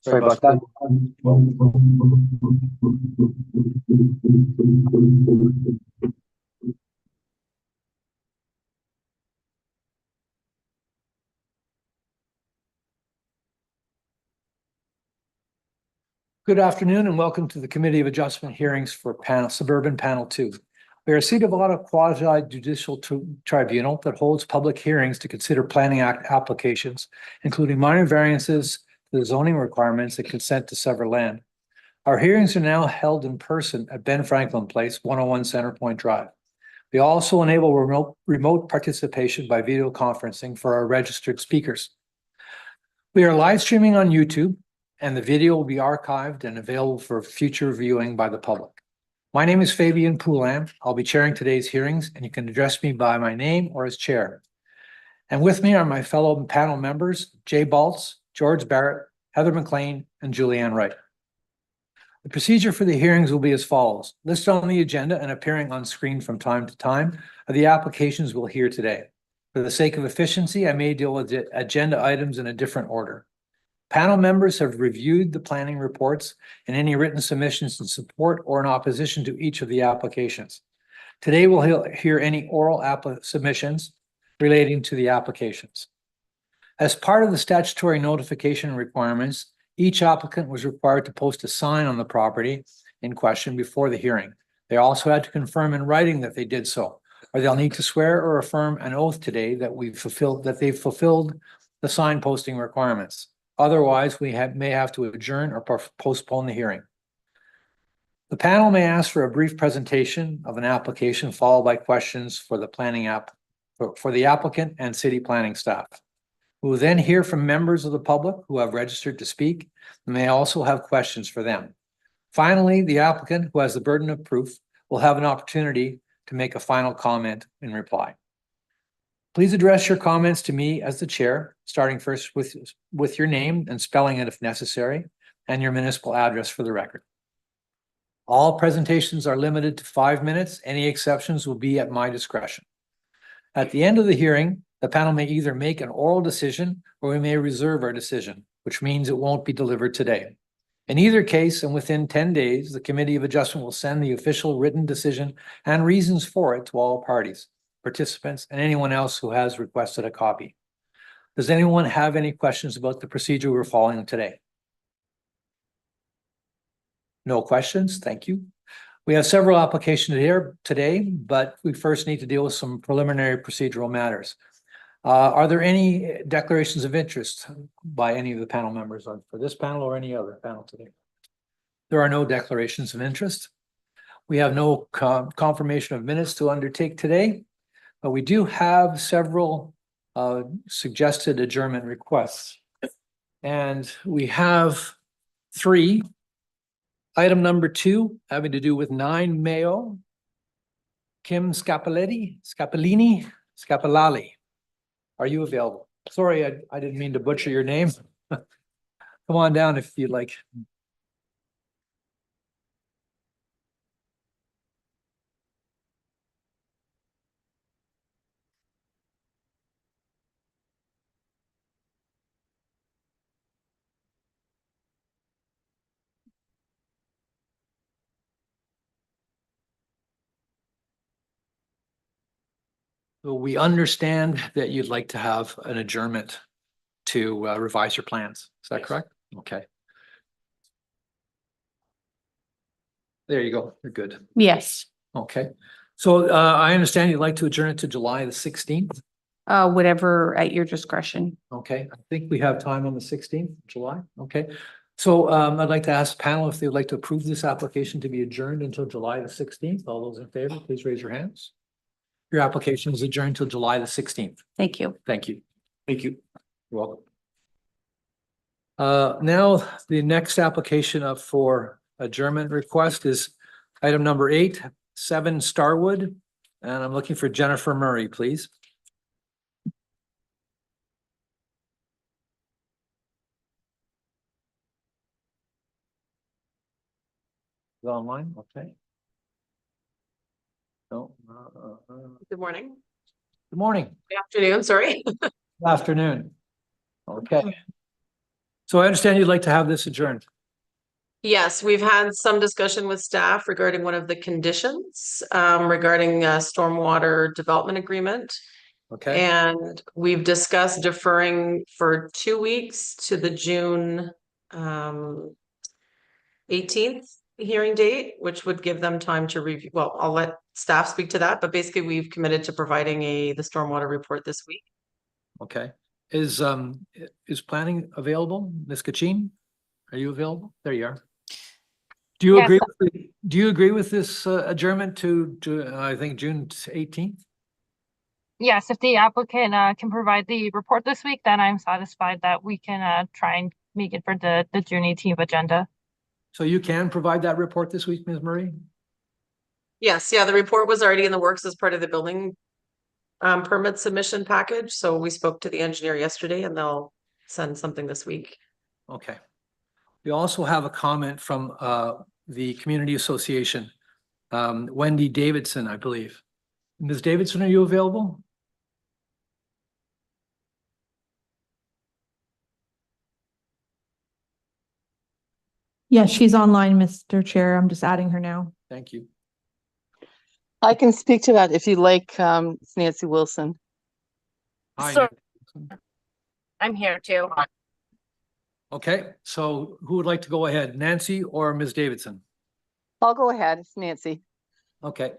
Sorry about that. Good afternoon and welcome to the Committee of Adjustment hearings for Suburban Panel 2. We are a seat of a lot of quasi-judicial tribunal that holds public hearings to consider planning act applications, including minor variances to the zoning requirements and consent to sever land. Our hearings are now held in person at Ben Franklin Place, 101 Centrepointe Drive. We also enable remote participation by video conferencing for our registered speakers. We are live streaming on YouTube, and the video will be archived and available for future viewing by the public. My name is Fabian Poulin. I'll be chairing today's hearings, and you can address me by my name or as chair. And with me are my fellow panel members, Jay Baltz, George Barrett, Heather McLean, and Julianne Wright. The procedure for the hearings will be as follows. Listed on the agenda and appearing on screen from time to time are the applications we'll hear today. For the sake of efficiency, I may deal with the agenda items in a different order. Panel members have reviewed the planning reports and any written submissions in support or in opposition to each of the applications. Today, we'll hear any oral submissions relating to the applications. As part of the statutory notification requirements, each applicant was required to post a sign on the property in question before the hearing. They also had to confirm in writing that they did so, or they'll need to swear or affirm an oath today that they've fulfilled the sign posting requirements. Otherwise, we may have to adjourn or postpone the hearing. The panel may ask for a brief presentation of an application followed by questions for the for the applicant and city planning staff. We will then hear from members of the public who have registered to speak and may also have questions for them. Finally, the applicant who has the burden of proof will have an opportunity to make a final comment in reply. Please address your comments to me as the chair, starting first with your name and spelling it if necessary, and your municipal address for the record. All presentations are limited to 5 minutes. Any exceptions will be at my discretion. At the end of the hearing, the panel may either make an oral decision or we may reserve our decision, which means it won't be delivered today. In either case, and within 10 days, the Committee of Adjustment will send the official written decision and reasons for it to all parties, participants, and anyone else who has requested a copy. Does anyone have any questions about the procedure we're following today? No questions, thank you. We have several applications here today, but we first need to deal with some preliminary procedural matters. Are there any declarations of interest by any of the panel members for this panel or any other panel today? There are no declarations of interest. We have no confirmation of minutes to undertake today. But we do have several suggested adjournment requests. And we have 3. Item number 2, having to do with 9 Mayo, Kim Scapalini. Are you available? Sorry, I didn't mean to butcher your name. Come on down if you'd like. So we understand that you'd like to have an adjournment to revise your plans. Is that correct? Okay. There you go. You're good. Yes. Okay. So I understand you'd like to adjourn it to July the 16th. Whatever at your discretion. Okay. I think we have time on the 16th of July. Okay. So I'd like to ask the panel if they would like to approve this application to be adjourned until July the 16th. All those in favor, please raise your hands. Your application is adjourned until July the 16th. Thank you. Thank you. Thank you. You're welcome. Now, the next application for adjournment request is item number 8, 7 Starwood. And I'm looking for Jennifer Murray, please. Is it online? Okay. No. Good morning. Good morning. Good afternoon, sorry. Good afternoon. Okay. So I understand you'd like to have this adjourned. Yes, we've had some discussion with staff regarding one of the conditions regarding a stormwater development agreement. Okay, And we've discussed deferring for 2 weeks to the June 18th hearing date, which would give them time to review. Well, I'll let staff speak to that, but basically we've committed to providing the stormwater report this week. okay. Is planning available? Ms. Kachin? Are you available? There you are. Do you Yes. agree with this adjournment to I think June 18th? Yes, if the applicant can provide the report this week, then I'm satisfied that we can try and make it for the June 18th agenda. So you can provide that report this week, Ms. Murray? Yes, yeah, the report was already in the works as part of the building permit submission package. So we spoke to the engineer yesterday and they'll send something this week. Okay. We also have a comment from the Community Association, Wendy Davidson, I believe. Ms. Davidson, are you available? Yes, she's online, Mr. Chair. I'm just adding her now. Thank you. I can speak to that if you like, it's Nancy Wilson. Hi, So- Nancy. I'm here too. Okay, so who would like to go ahead, Nancy or Ms. Davidson? I'll go ahead, it's Nancy. Okay,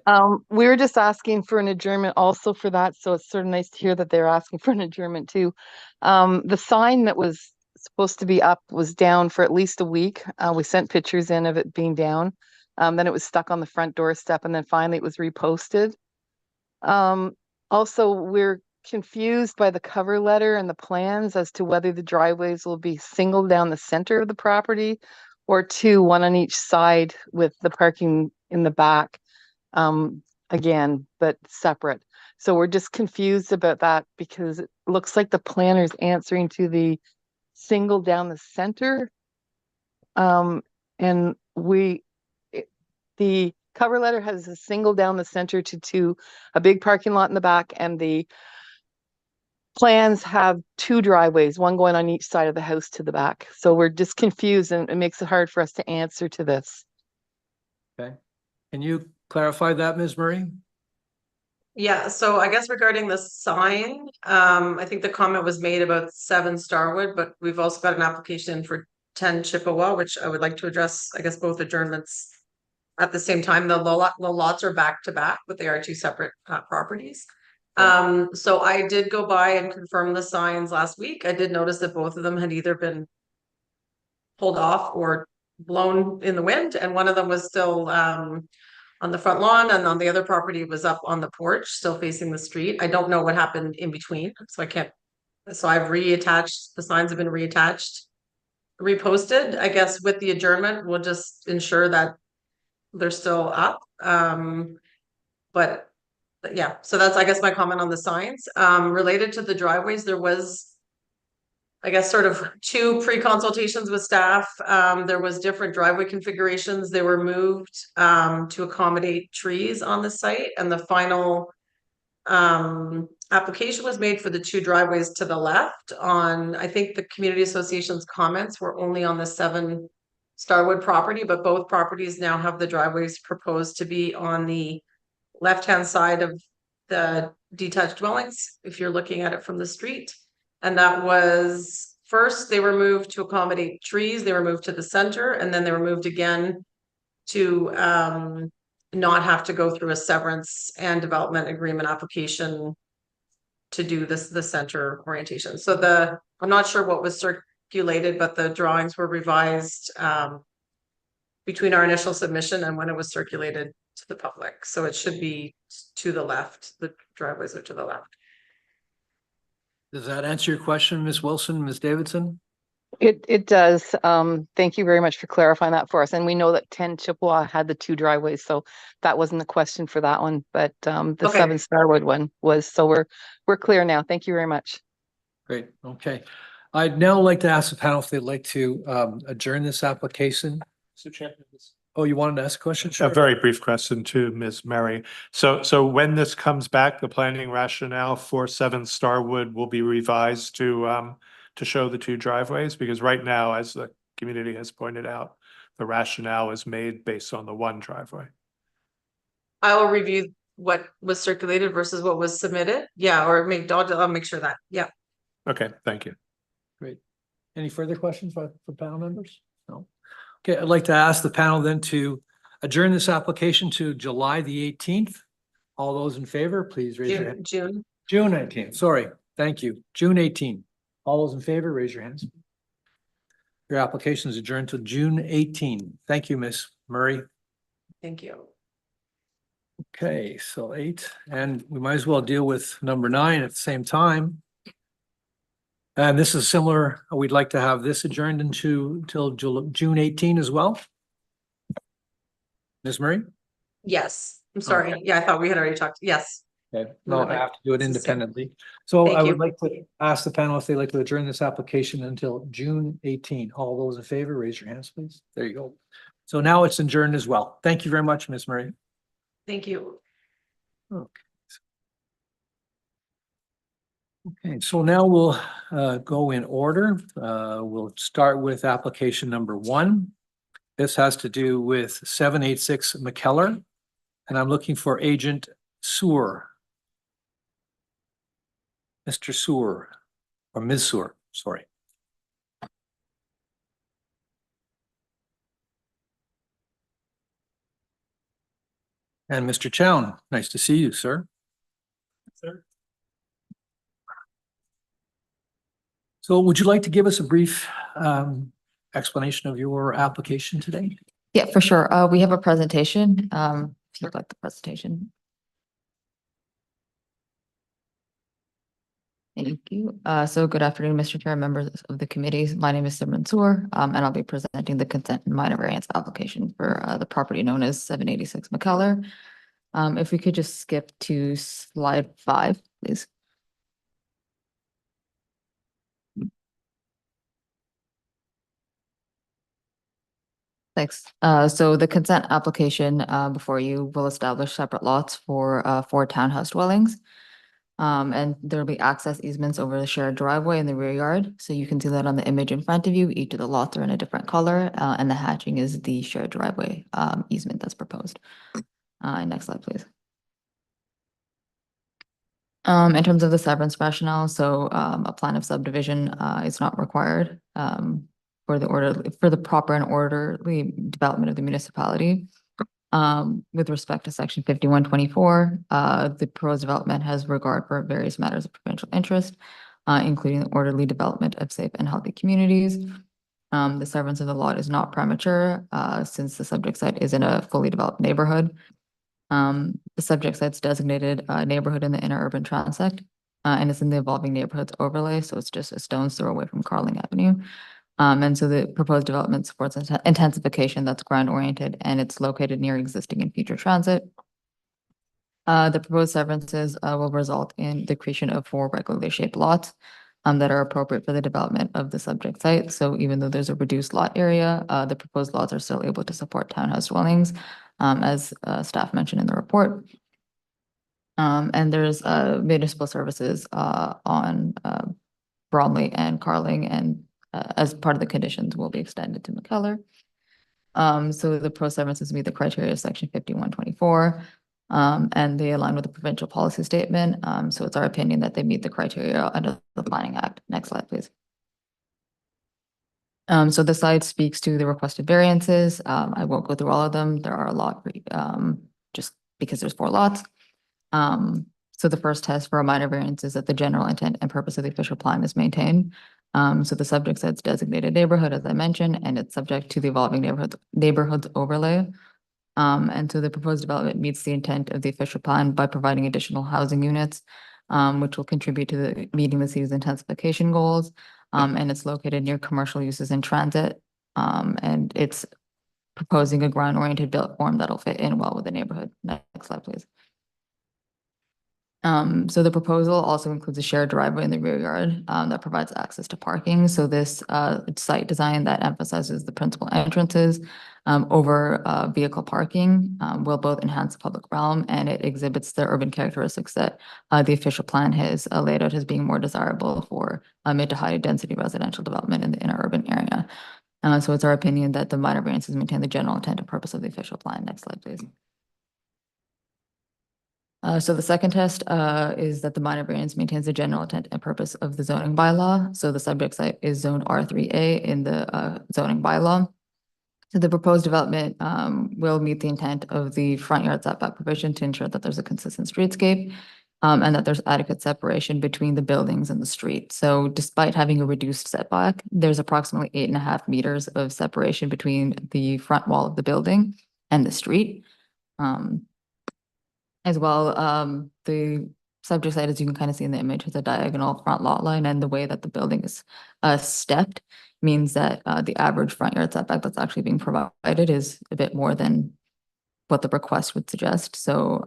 We were just asking for an adjournment also for that, so it's sort of nice to hear that they're asking for an adjournment too. The sign that was supposed to be up was down for at least a week. We sent pictures in of it being down. Then it was stuck on the front doorstep and then finally it was reposted. Also, we're confused by the cover letter and the plans as to whether the driveways will be single down the center of the property or two, one on each side with the parking in the back. Again, but separate. So we're just confused about that because it looks like the planner's answering to the single down the center. And the cover letter has a single down the center to a big parking lot in the back, and the plans have two driveways, one going on each side of the house to the back. So we're just confused and it makes it hard for us to answer to this. okay. Can you clarify that, Ms. Murray? Yeah, so I guess regarding the sign, I think the comment was made about 7 Starwood, but we've also got an application for 10 Chippewa, which I would like to address, I guess, both adjournments at the same time. The lots are back to back, but they are 2 separate properties. So I did go by and confirm the signs last week. I did notice that both of them had either been pulled off or blown in the wind, and one of them was still on the front lawn, and on the other property was up on the porch, still facing the street. I don't know what happened in between, so I can't. So I've reattached, the signs have been reattached, reposted. I guess with the adjournment, we'll just ensure that they're still up. But yeah, so that's, I guess, my comment on the signs. Related to the driveways, there was, I guess, sort of 2 pre-consultations with staff. There was different driveway configurations. They were moved to accommodate trees on the site, and the final application was made for the 2 driveways to the left. On, I think the community association's comments were only on the 7 Starwood property, but both properties now have the driveways proposed to be on the left-hand side of the detached dwellings, if you're looking at it from the street. And that was, first, they were moved to accommodate trees, they were moved to the center, and then they were moved again to not have to go through a severance and development agreement application to do this, the center orientation. So I'm not sure what was circulated, but the drawings were revised between our initial submission and when it was circulated to the public. So it should be to the left, the driveways are to the left. Does that answer your question, Ms. Wilson, Ms. Davidson? It does. Thank you very much for clarifying that for us. And we know that 10 Chippewa had the 2 driveways, so that wasn't the question for that one, but the Okay. 7 Starwood one was. So we're clear now. Thank you very much. Great, okay. I'd now like to ask the panel if they'd like to adjourn this application. Mr. Chairman. Oh, you wanted to ask a question? A Sure. very brief question to Ms. Murray. So when this comes back, the planning rationale for 7 Starwood will be revised to to show the two driveways? Because right now, as the community has pointed out, the rationale is made based on the one driveway. I will review what was circulated versus what was submitted. Yeah, or I'll make sure that, yeah. Okay, thank you. Any further questions for panel members? No. Okay, I'd like to ask the panel then to adjourn this application to July the 18th. All those in favor, please raise your hand. June. June 19th, sorry. Thank you. June 18th. All those in favor, raise your hands. Your application is adjourned to June 18. Thank you, Miss Murray. Thank you. Okay, so 8, and we might as well deal with number 9 at the same time. And this is similar, we'd like to have this adjourned till June 18 as well. Ms. Murray? Yes, I'm sorry. Okay. Yeah, I thought we had already talked. Yes. Okay, no, I have to do it It's the same. independently. So Thank I you. would like to ask the panel if they'd like to adjourn this application until June 18. All those in favor, raise your hands, please. There you go. So now it's adjourned as well. Thank you very much, Ms. Murray. Thank you. Okay, so now we'll go in order. We'll start with application number 1. This has to do with 786 McKellar, and I'm looking for Agent Sewer. Mr. Sewer, or Ms. Sewer, sorry. And Mr. Chown, nice to see you, sir. Sir. So would you like to give us a brief explanation of your application today? Yeah, for sure. We have a presentation. If you'd like the presentation. Thank you. So good afternoon, Mr. Chair, members of the committee. My name is Simran Soor, and I'll be presenting the consent and minor variance application for the property known as 786 McKellar. If we could just skip to slide 5, please. Thanks. So the consent application before you will establish separate lots for 4 townhouse dwellings. And there'll be access easements over the shared driveway in the rear yard. So you can see that on the image in front of you. Each of the lots are in a different color, and the hatching is the shared driveway easement that's proposed. Next slide, please. In terms of the severance rationale, so a plan of subdivision is not required for the proper and orderly development of the municipality. With respect to section 5124, the proposed development has regard for various matters of provincial interest, including the orderly development of safe and healthy communities. The severance of the lot is not premature, since the subject site is in a fully developed neighborhood. The subject site's designated neighborhood in the inner urban transect, and it's in the evolving neighborhoods overlay, so it's just a stone's throw away from Carling Avenue. And so the proposed development supports intensification that's ground oriented, and it's located near existing and future transit. The proposed severances will result in the creation of 4 regularly shaped lots that are appropriate for the development of the subject site. So even though there's a reduced lot area, the proposed lots are still able to support townhouse dwellings, as staff mentioned in the report. And there's municipal services on Bromley and Carling, and as part of the conditions will be extended to McKellar. So the pro severances meet the criteria of section 5124, and they align with the provincial policy statement. So it's our opinion that they meet the criteria under the Planning Act. Next slide, please. So the slide speaks to the requested variances. I won't go through all of them. There are a lot, just because there's 4 lots. So the first test for a minor variance is that the general intent and purpose of the official plan is maintained. So the subject site's designated neighborhood, as I mentioned, and it's subject to the evolving neighborhoods overlay. And so the proposed development meets the intent of the official plan by providing additional housing units, which will contribute to meeting the city's intensification goals. And it's located near commercial uses in transit. And it's proposing a ground-oriented built form that'll fit in well with the neighborhood. Next slide, please. So the proposal also includes a shared driveway in the rear yard that provides access to parking. So this site design that emphasizes the principal entrances over vehicle parking will both enhance the public realm, and it exhibits the urban characteristics that the official plan has laid out as being more desirable for mid to high density residential development in the inner urban area. So it's our opinion that the minor variances maintain the general intent and purpose of the official plan. Next slide, please. So the second test is that the minor variance maintains the general intent and purpose of the zoning bylaw. So the subject site is zoned R3A in the zoning bylaw. So the proposed development will meet the intent of the front yard setback provision to ensure that there's a consistent streetscape and that there's adequate separation between the buildings and the street. So despite having a reduced setback, there's approximately 8.5 meters of separation between the front wall of the building and the street. As well, the subject site, as you can kind of see in the image, has a diagonal front lot line, and the way that the building is stepped means that the average front yard setback that's actually being provided is a bit more than what the request would suggest. So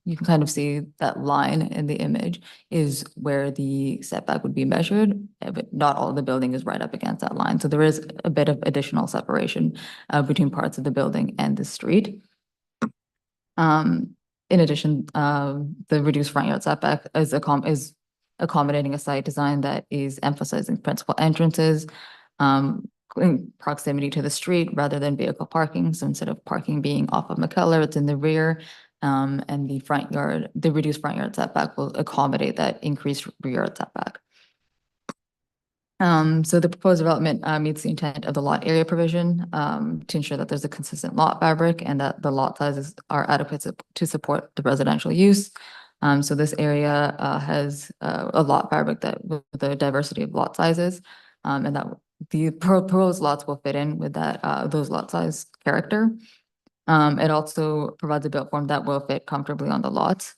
you can kind of see that line in the image is where the setback would be measured, but not all of the building is right up against that line. So there is a bit of additional separation between parts of the building and the street. In addition, the reduced front yard setback is accommodating a site design that is emphasizing principal entrances, in proximity to the street rather than vehicle parking. So instead of parking being off of McKellar, it's in the rear. And the reduced front yard setback will accommodate that increased rear yard setback. So the proposed development meets the intent of the lot area provision to ensure that there's a consistent lot fabric and that the lot sizes are adequate to support the residential use. So this area has a lot fabric that with the diversity of lot sizes, and that the proposed lots will fit in with that those lot size character. It also provides a built form that will fit comfortably on the lots.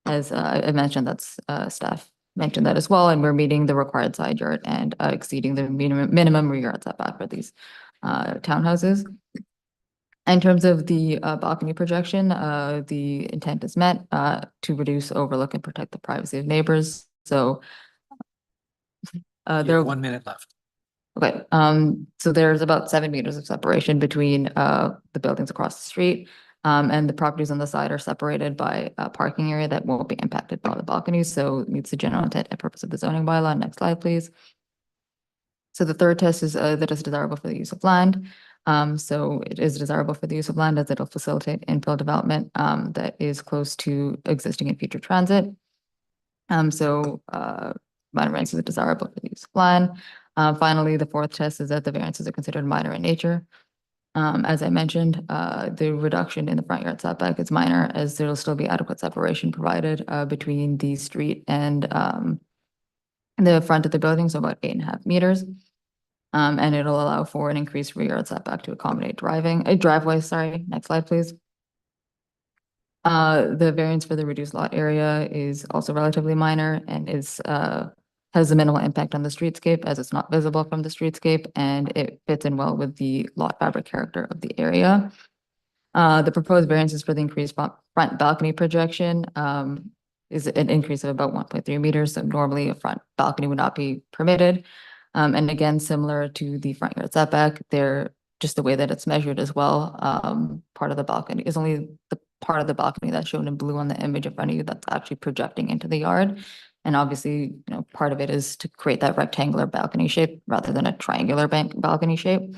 As I mentioned, that's staff mentioned that as well, and we're meeting the required side yard and exceeding the minimum rear yard setback for these townhouses. In terms of the balcony projection, the intent is met to reduce, overlook, and protect the privacy of neighbors. So You have there. 1 minute left. Okay, so there's about 7 meters of separation between the buildings across the street. And the properties on the side are separated by a parking area that won't be impacted by the balconies, so it meets the general intent and purpose of the zoning bylaw. Next slide, please. So the third test is that it's desirable for the use of land. So it is desirable for the use of land as it'll facilitate infill development that is close to existing and future transit. So minor variances are desirable for the use of land. Finally, the fourth test is that the variances are considered minor in nature. As I mentioned, the reduction in the front yard setback is minor as there will still be adequate separation provided between the street and the front of the building, so about 8.5 meters. And it'll allow for an increased rear yard setback to accommodate driveway, sorry. Next slide, please. The variance for the reduced lot area is also relatively minor and has a minimal impact on the streetscape as it's not visible from the streetscape, and it fits in well with the lot fabric character of the area. The proposed variances for the increased front balcony projection is an increase of about 1.3 meters. So normally a front balcony would not be permitted. And again, similar to the front yard setback, they're just the way that it's measured as well. Part of the balcony is only the part of the balcony that's shown in blue on the image in front of you that's actually projecting into the yard. And obviously, part of it is to create that rectangular balcony shape rather than a triangular balcony shape.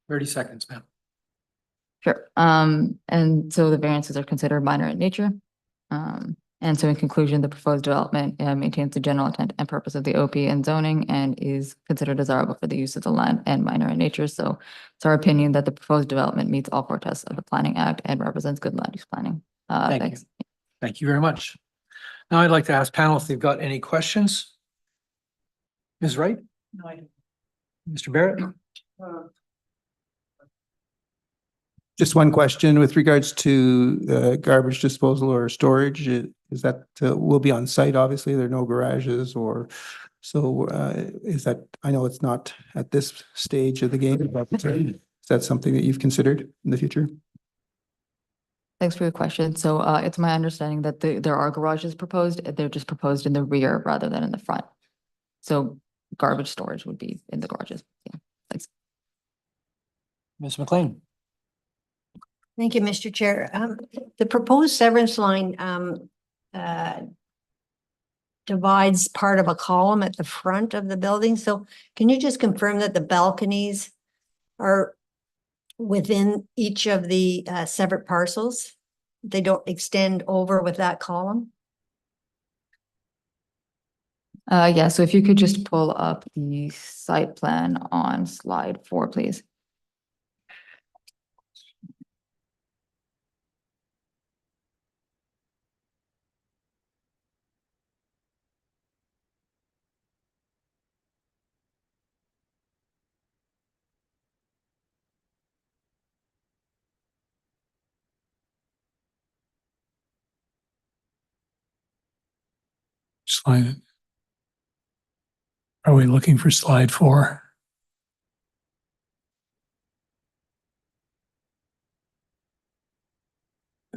30 seconds, ma'am. Sure. And so the variances are considered minor in nature. And so in conclusion, the proposed development maintains the general intent and purpose of the OP and zoning and is considered desirable for the use of the land and minor in nature. So it's our opinion that the proposed development meets all 4 tests of the Planning Act and represents good land use planning. Thanks. Thank you very much. Now I'd like to ask panel if they've got any questions. Ms. Wright? No, I don't. Mr. Barrett? Just one question with regards to garbage disposal or storage. Is that will be on site? Obviously, there are no garages or so. Is that, I know it's not at this stage of the game, but is that something that you've considered in the future? Thanks for your question. So it's my understanding that there are garages proposed. They're just proposed in the rear rather than in the front. So garbage storage would be in the garages. Yeah, thanks. Ms. McLean. Thank you, Mr. Chair. The proposed severance line divides part of a column at the front of the building. So can you just confirm that the balconies are within each of the separate parcels? They don't extend over with that column? Yeah, so if you could just pull up the site plan on slide 4, please. Slide. Are we looking for slide 4?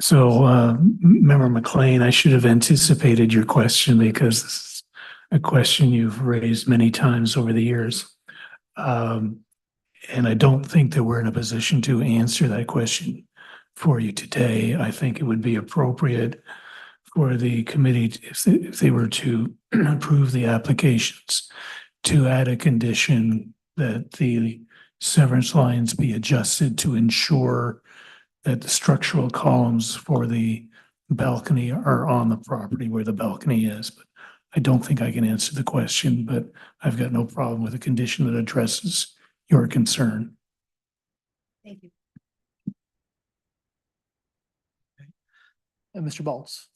So, Member McLean, I should have anticipated your question because this is a question you've raised many times over the years. And I don't think that we're in a position to answer that question for you today. I think it would be appropriate for the committee, if they were to approve the applications, to add a condition that the severance lines be adjusted to ensure that the structural columns for the balcony are on the property where the balcony is. But I don't think I can answer the question, but I've got no problem with a condition that addresses your concern. Thank you. And Mr. Baltz.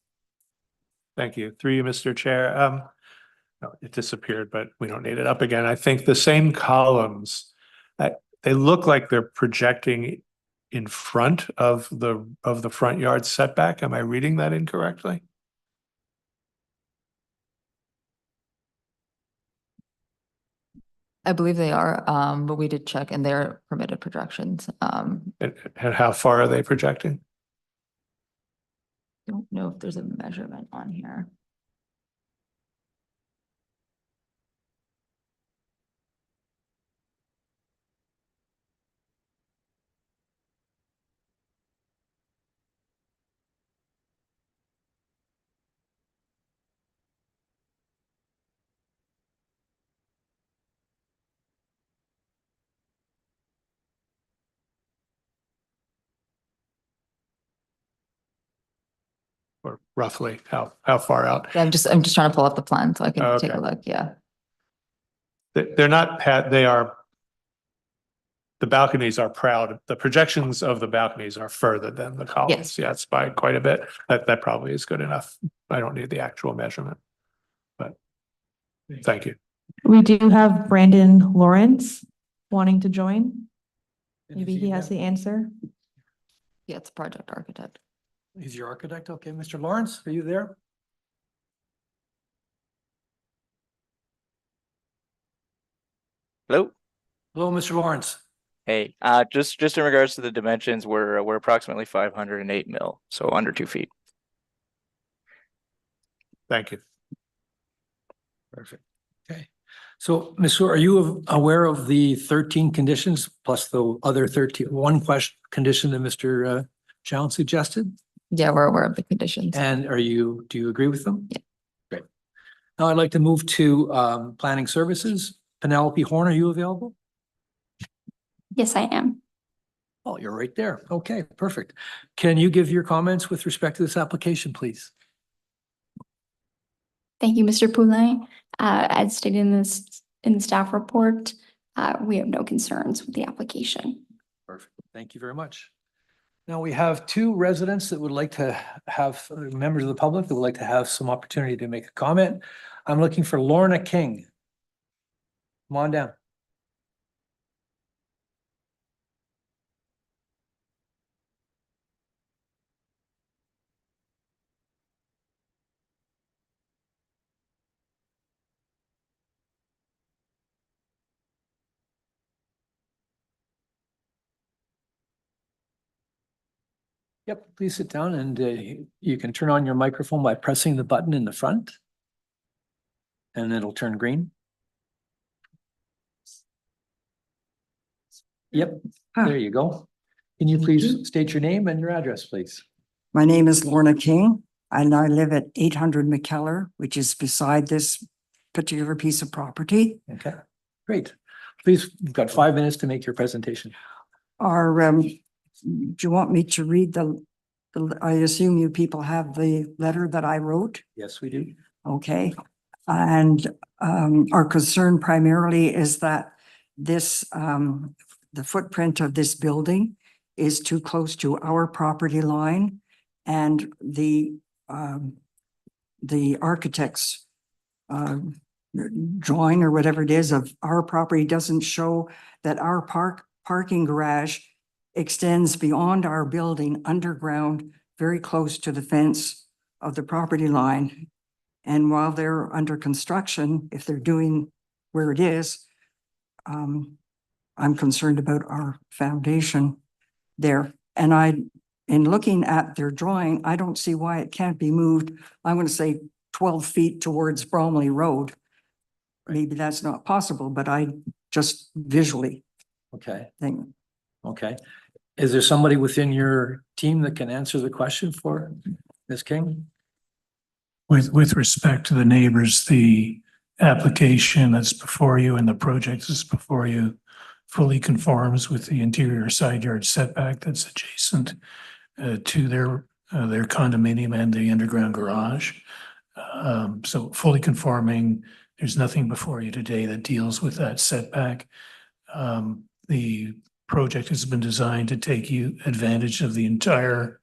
Thank you. Through you, Mr. Chair. No, it disappeared, but we don't need it up again. I think the same columns, they look like they're projecting in front of the front yard setback. Am I reading that incorrectly? I believe they are, but we did check and they're permitted projections. And how far are they projecting? Don't know if there's a measurement on here. Or roughly how far out? Yeah, I'm just trying to pull up the plan so I can take a Okay. look. Yeah. They're not they are, the balconies are proud. The projections of the balconies are further than the columns. Yes, by quite a bit. That probably is good enough. I don't need the actual measurement, but thank you. We do have Brandon Lawrence wanting to join. Maybe he has the answer. Yeah, it's a project architect. He's your architect. Okay, Mr. Lawrence, are you there? Hello. Hello, Mr. Lawrence. Hey, just in regards to the dimensions, we're approximately 508 mil, so under 2 feet. Thank you. Perfect. Okay. So, Ms. Wu, are you aware of the 13 conditions plus the other one condition that Mr. Chown suggested? Yeah, we're aware of the conditions. And do you agree with them? Yeah. Great. Now I'd like to move to planning services. Penelope Horn, are you available? Yes, I am. Oh, you're right there. Okay, perfect. Can you give your comments with respect to this application, please? Thank you, Mr. Poulin. As stated in the staff report, we have no concerns with the application. Perfect. Thank you very much. Now we have two residents that would like to have members of the public that would like to have some opportunity to make a comment. I'm looking for Lorna King. Come on down. Yep, please sit down and you can turn on your microphone by pressing the button in the front. And it'll turn green. Yep, there you go. Can you please state your name and your address, please? My name is Lorna King, and I live at 800 McKellar, which is beside this particular piece of property. Okay, great. Please, you've got 5 minutes to make your presentation. Do you want me to read I assume you people have the letter that I wrote? Yes, we do. Okay. And our concern primarily is that this, the footprint of this building is too close to our property line, and the architect's drawing or whatever it is of our property doesn't show that our parking garage extends beyond our building underground, very close to the fence of the property line. And while they're under construction, if they're doing where it is, I'm concerned about our foundation there. And in looking at their drawing, I don't see why it can't be moved. I'm going to say 12 feet towards Bromley Road. Maybe that's not possible, but I just visually Okay, think. okay. Is there somebody within your team that can answer the question for Ms. King? With respect to the neighbors, the application that's before you and the project that's before you fully conforms with the interior side yard setback that's adjacent to their condominium and the underground garage. So fully conforming, there's nothing before you today that deals with that setback. The project has been designed to take you advantage of the entire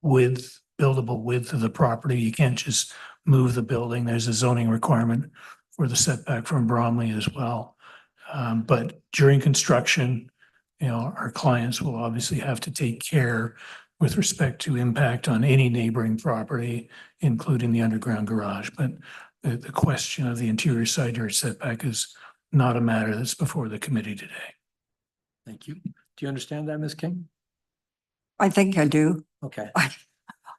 buildable width of the property. You can't just move the building. There's a zoning requirement for the setback from Bromley as well. But during construction, our clients will obviously have to take care with respect to impact on any neighboring property, including the underground garage. But the question of the interior side yard setback is not a matter that's before the committee today. Thank you. Do you understand that, Ms. King? I think I do. Okay.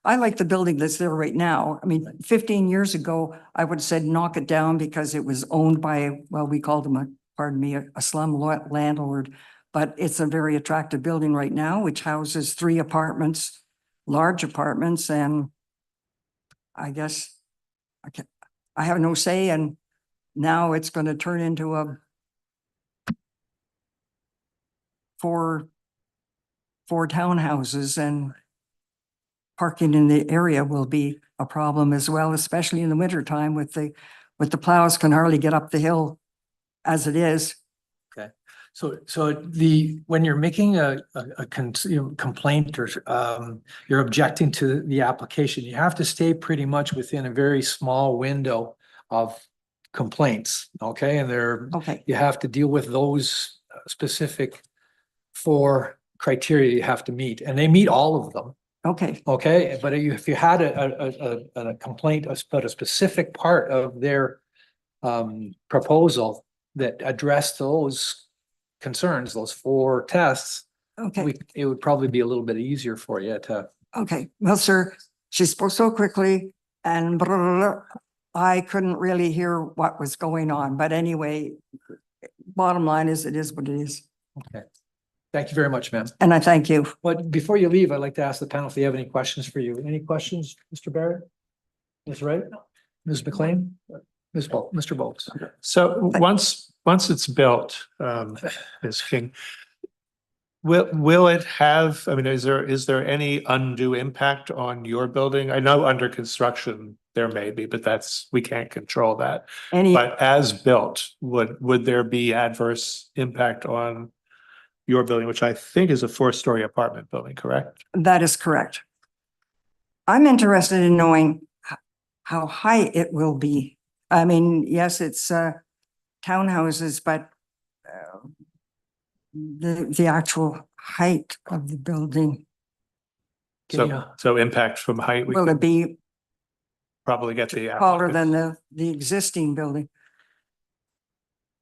I like the building that's there right now. I mean, 15 years ago, I would have said knock it down because it was owned by, well, we called him a slum landlord. But it's a very attractive building right now, which houses 3 apartments, large apartments, and I guess I have no say, and now it's going to turn into a four townhouses, and parking in the area will be a problem as well, especially in the wintertime with the plows can hardly get up the hill as it is. Okay. So when you're making a complaint or you're objecting to the application, you have to stay pretty much within a very small window of complaints. Okay. And you have to deal with those specific 4 criteria you have to meet, and they meet all of them. Okay. Okay. But if you had a complaint about a specific part of their proposal that addressed those concerns, those 4 tests, Okay. it would probably be a little bit easier for you to. Okay. Well, sir, she spoke so quickly and blah, blah, blah, I couldn't really hear what was going on. But anyway, bottom line is it is what it is. Okay. Thank you very much, ma'am. And I thank you. But before you leave, I'd like to ask the panel if they have any questions for you. Any questions, Mr. Barrett? Ms. Wright? Ms. McLean? Mr. Bolts? So once it's built, Ms. King, will it have, I mean, is there any undue impact on your building? I know under construction there may be, but we can't control that. But as built, would there be adverse impact on your building, which I think is a 4-story apartment building, correct? That is correct. I'm interested in knowing how high it will be. I mean, yes, it's townhouses, but the actual height of the building. So impact from height, we Will it be probably get the taller applicants. than the existing building?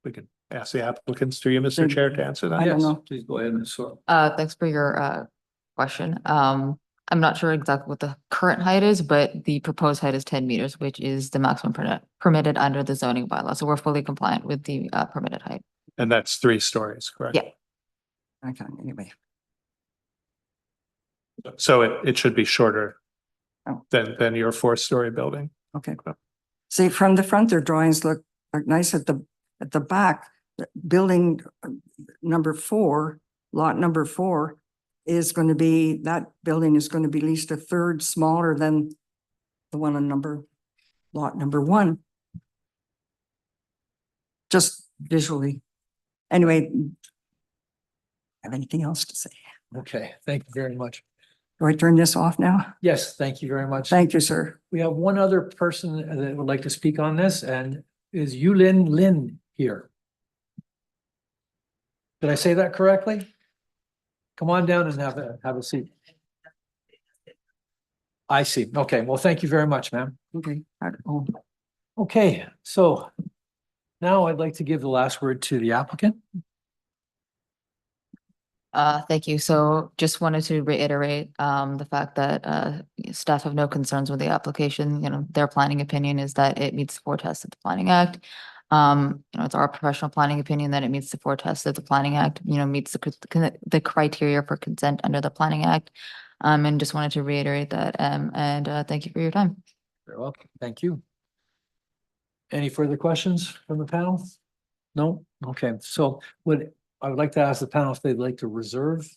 We can ask the applicants through you, Mr. Chair, to answer that. I don't know. Please go ahead, Ms. Sorrell. Thanks for your question. I'm not sure exactly what the current height is, but the proposed height is 10 meters, which is the maximum permitted under the zoning bylaw. So we're fully compliant with the permitted height. And that's 3 stories, correct? Yeah. Okay, anyway. So it should be shorter Oh. than your 4-story building. Okay. See, from the front, their drawings look nice at the back. The building number 4, lot number 4 is going to be, that building is going to be at least a third smaller than the one on lot number 1. Just visually. Anyway, have anything else to say? Okay, thank you very much. Do I turn this off now? Yes, thank you very much. Thank you, sir. We have one other person that would like to speak on this, and is Yulin Lin here? Did I say that correctly? Come on down and have a seat. I see. Okay, well, thank you very much, ma'am. Okay. Okay, so now I'd like to give the last word to the applicant. Thank you. So just wanted to reiterate the fact that staff have no concerns with the application. You know, their planning opinion is that it meets the 4 tests of the Planning Act. It's our professional planning opinion that it meets the 4 tests of the Planning Act, meets the criteria for consent under the Planning Act. And just wanted to reiterate that. And thank you for your time. You're welcome. Thank you. Any further questions from the panel? No? Okay, so I would like to ask the panel if they'd like to reserve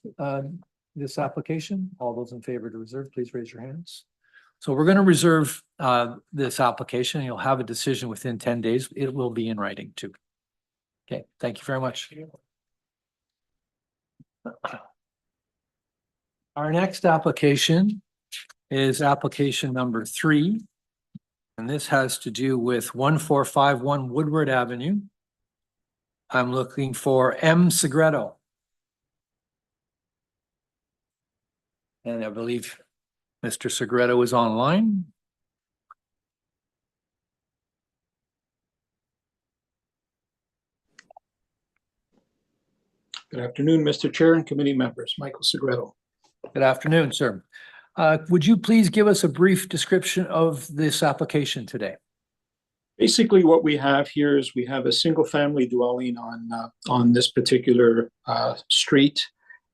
this application. All those in favor to reserve, please raise your hands. So we're going to reserve this application. You'll have a decision within 10 days. It will be in writing too. Okay, thank you very much. Our next application is application number 3. And this has to do with 1451 Woodward Avenue. I'm looking for M. Segreto. And I believe Mr. Segreto is online. Good afternoon, Mr. Chair and committee members. Michael Segreto. Good afternoon, sir. Would you please give us a brief description of this application today? Basically, what we have here is we have a single-family dwelling on this particular street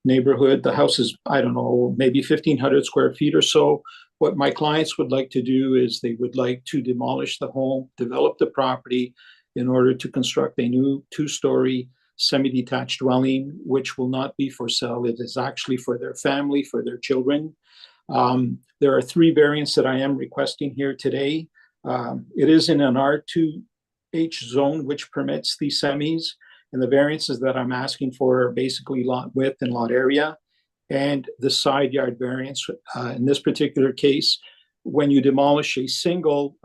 neighborhood. The house is, I don't know, maybe 1,500 square feet or so. What my clients would like to do is they would like to demolish the home, develop the property in order to construct a new 2-story semi-detached dwelling, which will not be for sale. It is actually for their family, for their children. There are 3 variants that I am requesting here today. It is in an R2H zone, which permits these semis. And the variances that I'm asking for are basically lot width and lot area. And the side yard variance. In this particular case, when you demolish a single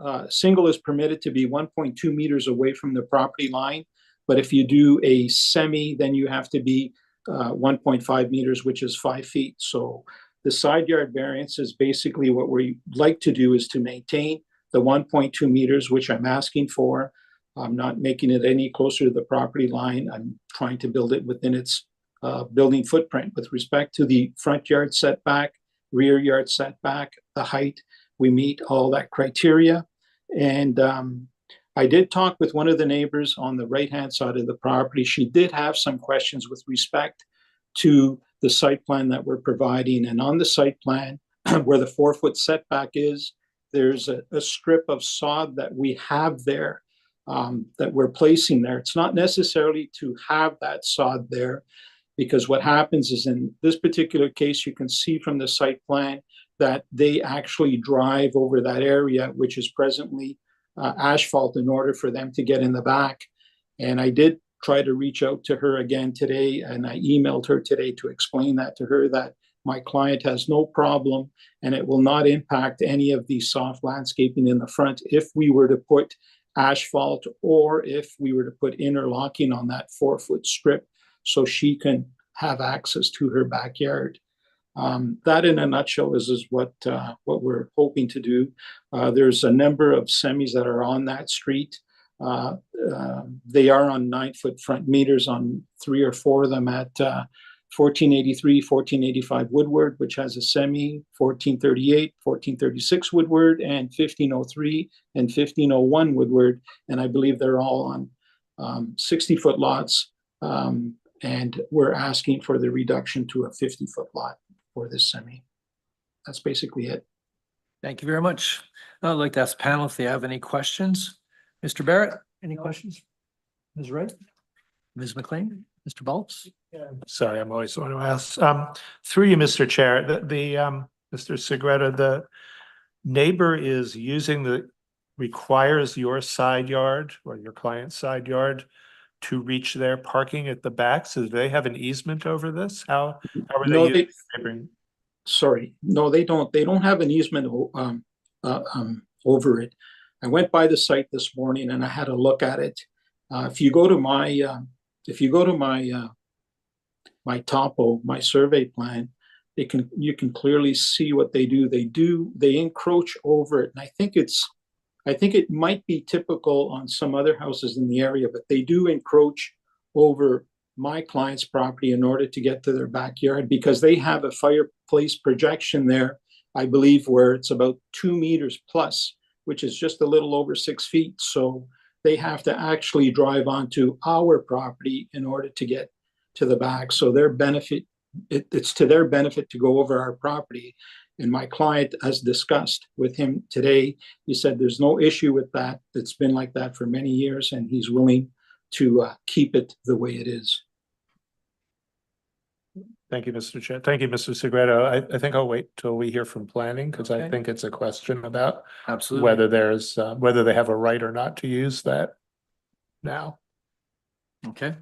is permitted to be 1.2 meters away from the property line. But if you do a semi, then you have to be 1.5 meters, which is 5 feet. So the side yard variance is basically what we like to do is to maintain the 1.2 meters, which I'm asking for. I'm not making it any closer to the property line. I'm trying to build it within its building footprint. With respect to the front yard setback, rear yard setback, the height, we meet all that criteria. And I did talk with one of the neighbors on the right-hand side of the property. She did have some questions with respect to the site plan that we're providing. And on the site plan, where the 4-foot setback is, there's a strip of sod that we have there that we're placing there. It's not necessarily to have that sod there, because what happens is in this particular case, you can see from the site plan that they actually drive over that area, which is presently asphalt, in order for them to get in the back. And I did try to reach out to her again today, and I emailed her today to explain that to her, that my client has no problem and it will not impact any of the soft landscaping in the front if we were to put asphalt or if we were to put interlocking on that 4-foot strip so she can have access to her backyard. That in a nutshell is what we're hoping to do. There's a number of semis that are on that street. They are on 9-foot front meters on 3 or 4 of them at 1483, 1485 Woodward, which has a semi, 1438, 1436 Woodward, and 1503 and 1501 Woodward. And I believe they're all on 60-foot lots. And we're asking for the reduction to a 50-foot lot for this semi. That's basically it. Thank you very much. I'd like to ask the panel if they have any questions. Mr. Barrett, any questions? Ms. Wright? Ms. McLean? Mr. Baltz? Sorry, I'm always the one who asks. Through you, Mr. Chair, Mr. Segreta, the neighbor is requires your side yard or your client's side yard to reach their parking at the back. So do they have an easement over this? How are No, they? Sorry, no, they don't. They don't have an easement over it. I went by the site this morning and I had a look at it. If you go to my topo, my survey plan, you can clearly see what they do. They encroach over it, and I think it might be typical on some other houses in the area, but they do encroach over my client's property in order to get to their backyard, because they have a fireplace projection there, I believe, where it's about 2 meters plus, which is just a little over 6 feet. So they have to actually drive onto our property in order to get to the back. So it's to their benefit to go over our property. And my client, as discussed with him today, he said there's no issue with that. It's been like that for many years, and he's willing to keep it the way it is. Thank you, Mr. Chair. Thank you, Mr. Segreto. I think I'll wait till we hear from planning, because I think it's a question about whether whether they have a right or not to use that now. Okay.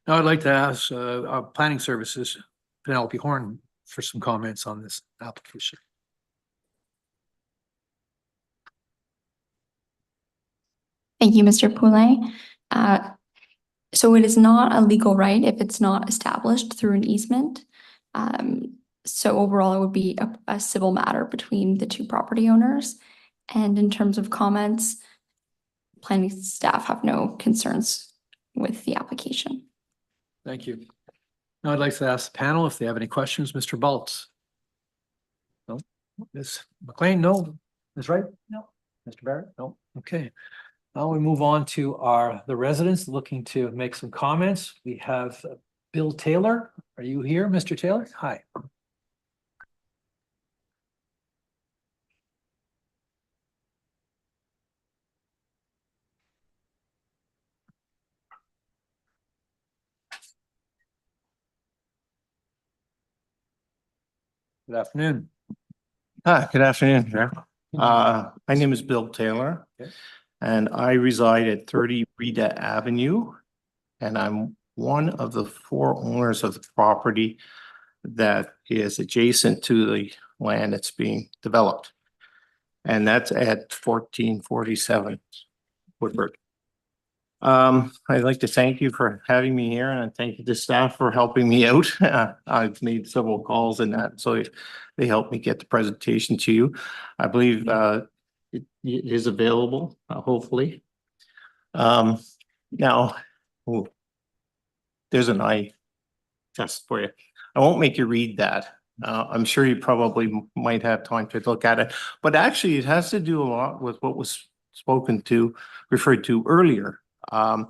Now I'd like to ask our planning services, Penelope Horn, for some comments on this application. Thank you, Mr. Poulin. So it is not a legal right if it's not established through an easement. So overall, it would be a civil matter between the two property owners. And in terms of comments, planning staff have no concerns with the application. Thank you. Now I'd like to ask the panel if they have any questions. Mr. Baltz? No. Ms. McLean? No. Ms. Wright? No. Mr. Barrett? No. Okay. Now we move on to the residents looking to make some comments. We have Bill Taylor. Are you here, Mr. Taylor? Hi. Good afternoon. Hi, good afternoon, Chair. My name is Bill Taylor, and I reside at 30 Rita Avenue, and I'm one of the 4 owners of the property that is adjacent to the land that's being developed. And that's at 1447 Woodward. I'd like to thank you for having me here, and thank you to staff for helping me out. I've made several calls in that, so they helped me get the presentation to you. I believe it is available, hopefully. Now, there's an eye test for you. I won't make you read that. I'm sure you probably might have time to look at it, but actually it has to do a lot with what was referred to earlier. It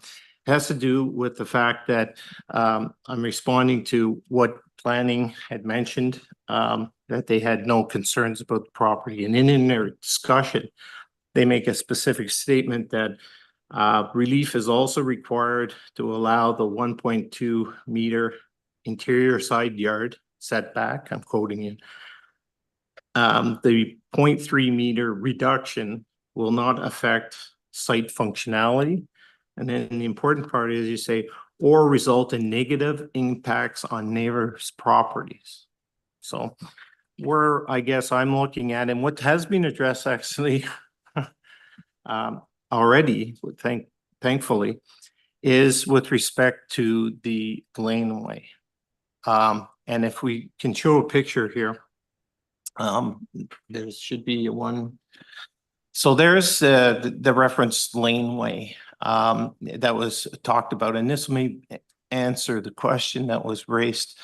has to do with the fact that I'm responding to what planning had mentioned, that they had no concerns about the property. And in their discussion, they make a specific statement that relief is also required to allow the 1.2 meter interior side yard setback. I'm quoting you. The 0.3 meter reduction will not affect site functionality. And then the important part is you say, or result in negative impacts on neighbors' properties. So I guess I'm looking at, and what has been addressed actually already, thankfully, is with respect to the laneway. And if we can show a picture here, there should be one. So there's the reference laneway that was talked about, and this may answer the question that was raised.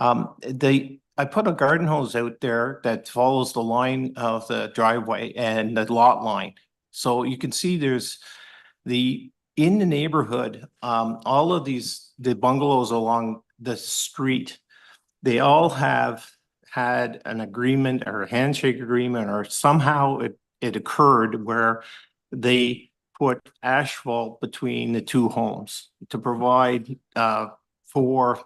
I put a garden hose out there that follows the line of the driveway and the lot line. So you can see in the neighborhood, all of the bungalows along the street, they all have had an agreement or a handshake agreement, or somehow it occurred where they put asphalt between the two homes to provide for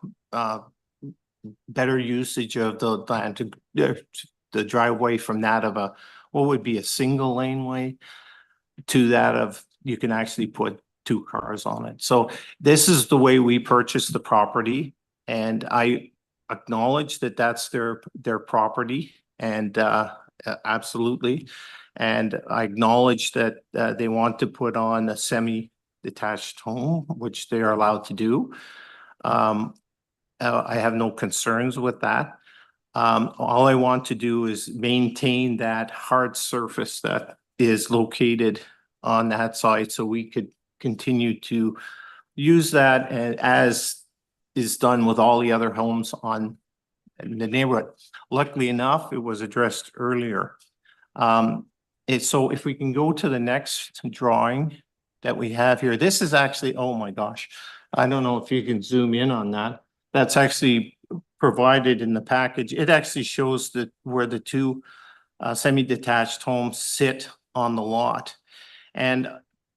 better usage of the land, the driveway from that of what would be a single laneway to that of, you can actually put 2 cars on it. So this is the way we purchased the property, and I acknowledge that that's their property, and absolutely. And I acknowledge that they want to put on a semi-detached home, which they are allowed to do. I have no concerns with that. All I want to do is maintain that hard surface that is located on that side, so we could continue to use that, and as is done with all the other homes in the neighborhood. Luckily enough, it was addressed earlier. So if we can go to the next drawing that we have here, this is actually, oh my gosh, I don't know if you can zoom in on that. That's actually provided in the package. It actually shows where the 2 semi-detached homes sit on the lot. And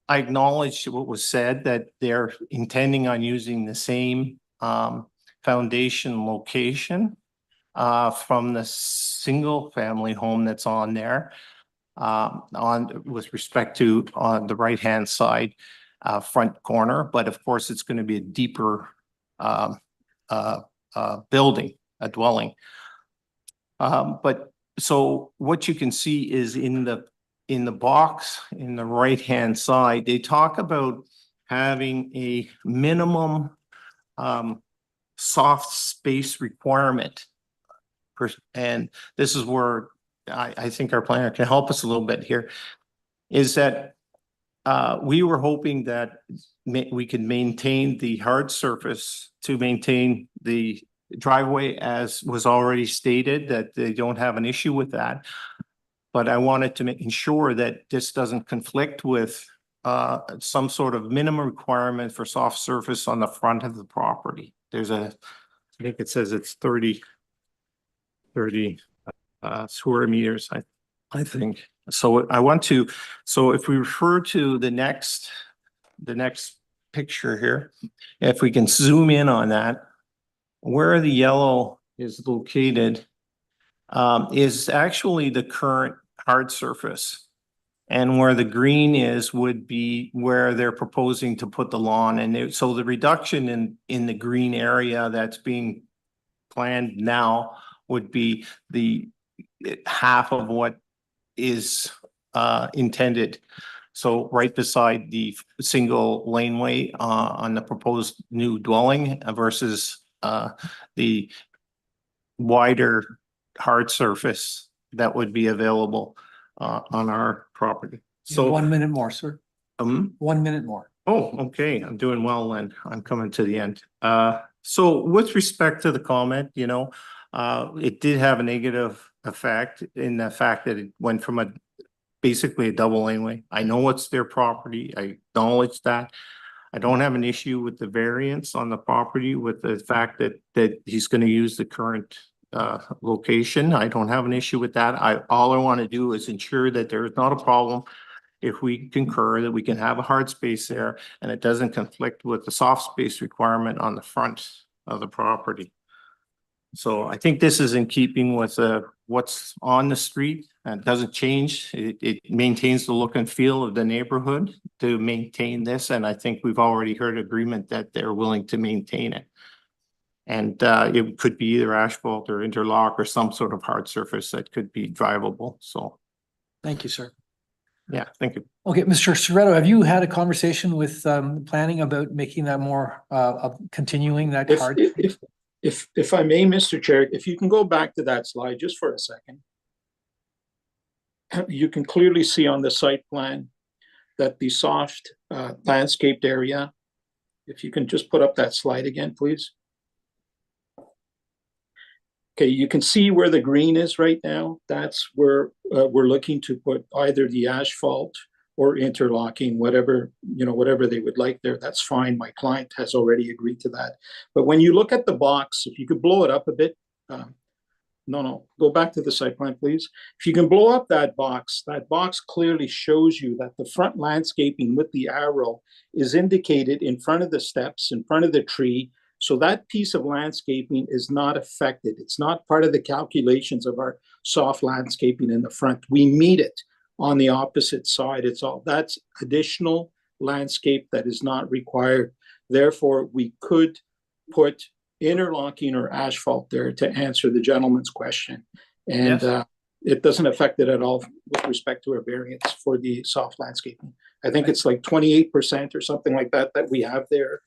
I acknowledge what was said, that they're intending on using the same foundation location from the single family home that's on there, with respect to on the right-hand side front corner. But of course, it's going to be a deeper building, a dwelling. But so what you can see is in the box in the right-hand side, they talk about having a minimum soft space requirement. And this is where I think our planner can help us a little bit here, is that we were hoping that we could maintain the hard surface to maintain the driveway, as was already stated, that they don't have an issue with that. But I wanted to ensure that this doesn't conflict with some sort of minimum requirement for soft surface on the front of the property. There's I think it says it's 30 square meters, I think. So so if we refer to the next picture here, if we can zoom in on that, where the yellow is located is actually the current hard surface. And where the green is would be where they're proposing to put the lawn. And so the reduction in the green area that's being planned now would be the half of what is intended. So right beside the single laneway on the proposed new dwelling versus the wider hard surface that would be available on our property. So 1 minute more, sir. 1 minute more. Oh, okay. I'm doing well then. I'm coming to the end. So with respect to the comment, it did have a negative effect in the fact that it went from basically a double laneway. I know it's their property. I acknowledge that. I don't have an issue with the variance on the property with the fact that he's going to use the current location. I don't have an issue with that. All I want to do is ensure that there is not a problem if we concur that we can have a hard space there and it doesn't conflict with the soft space requirement on the front of the property. So I think this is in keeping with what's on the street, and it doesn't change. It maintains the look and feel of the neighborhood to maintain this. And I think we've already heard agreement that they're willing to maintain it. And it could be either asphalt or interlock or some sort of hard surface that could be drivable. So. Thank you, sir. Yeah, thank you. Okay, Mr. Soretto, have you had a conversation with planning about making that more continuing that hard? If I may, Mr. Chair, if you can go back to that slide just for a second. You can clearly see on the site plan that the soft landscaped area, if you can just put up that slide again, please. Okay, you can see where the green is right now. That's where we're looking to put either the asphalt or interlocking, whatever, whatever they would like there. That's fine. My client has already agreed to that. But when you look at the box, if you could blow it up a bit, go back to the site plan, please. If you can blow up that box clearly shows you that the front landscaping with the arrow is indicated in front of the steps, in front of the tree. So that piece of landscaping is not affected. It's not part of the calculations of our soft landscaping in the front. We meet it on the opposite side. That's additional landscape that is not required. Therefore, we could put interlocking or asphalt there to answer the gentleman's question. And it doesn't affect it at all with respect to a variance for the soft landscaping. I think it's like 28% or something like that we have there.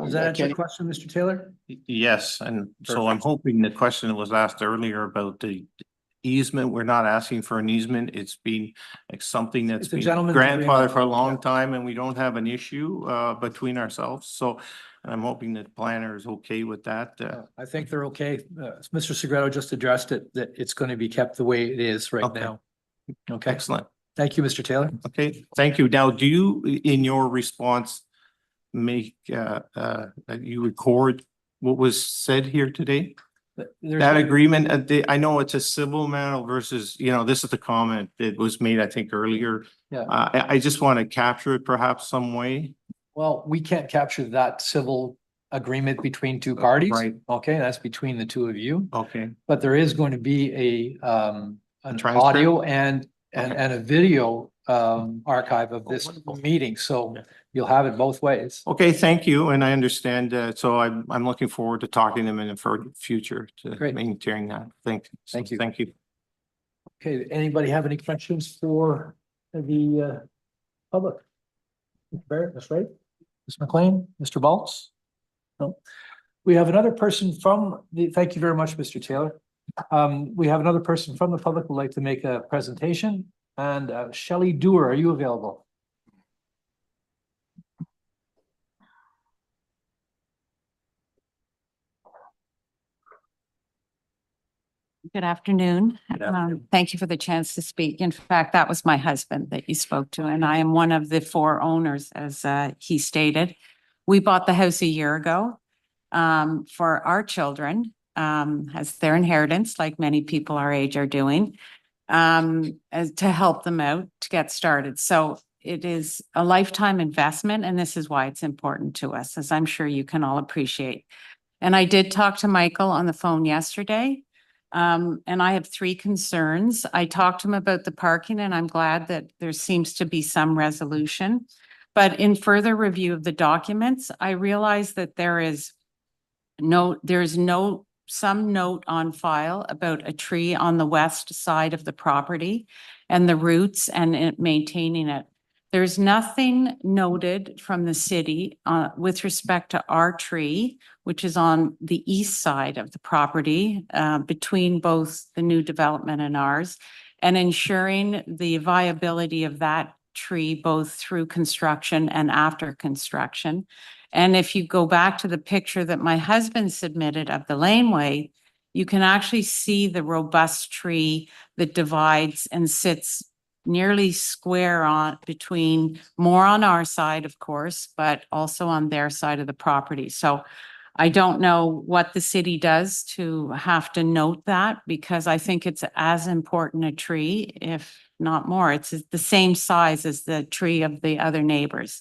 Does that answer your question, Mr. Taylor? Yes, and so I'm hoping the question that was asked earlier about the easement, we're not asking for an easement. It's been like something that's been grandfathered for a long time, and we don't have an issue between ourselves. So I'm hoping that the planner is okay with that. I think they're okay. Mr. Segreto just addressed it, that it's going to be kept the way it is right now. Okay. Excellent. Thank you, Mr. Taylor. Okay, thank you. Now, do you, in your response, make you record what was said here today? That agreement, I know it's a civil matter versus, this is the comment that was made, I think, earlier. Yeah. I just want to capture it perhaps some way. Well, we can't capture that civil agreement between two parties. Right. Okay, that's between the two of you. Okay. But there is going to be an transcript? audio and a video archive of this meeting. So you'll have it both ways. Okay, thank you. And I understand. So I'm looking forward to talking to them in the future to maintaining that. Thank you. Thank you. Okay, anybody have any questions for the public? Mr. Barrett, Ms. Wright, Ms. McLean, Mr. Baltz? No. We have another person from thank you very much, Mr. Taylor. We have another person from the public who would like to make a presentation. And Shelley Dewar, are you available? Good afternoon. Thank you for the chance to speak. In fact, that was my husband that you spoke to, and I am one of the 4 owners, as he stated. We bought the house a year ago for our children as their inheritance, like many people our age are doing, as to help them out to get started. So it is a lifetime investment, and this is why it's important to us, as I'm sure you can all appreciate. And I did talk to Michael on the phone yesterday. And I have 3 concerns. I talked to him about the parking, and I'm glad that there seems to be some resolution. But in further review of the documents, I realized that there's some note on file about a tree on the west side of the property and the roots and maintaining it. There's nothing noted from the city with respect to our tree, which is on the east side of the property between both the new development and ours, and ensuring the viability of that tree both through construction and after construction. And if you go back to the picture that my husband submitted of the laneway, you can actually see the robust tree that divides and sits nearly square on between, more on our side, of course, but also on their side of the property. So I don't know what the city does to have to note that, because I think it's as important a tree, if not more. It's the same size as the tree of the other neighbors.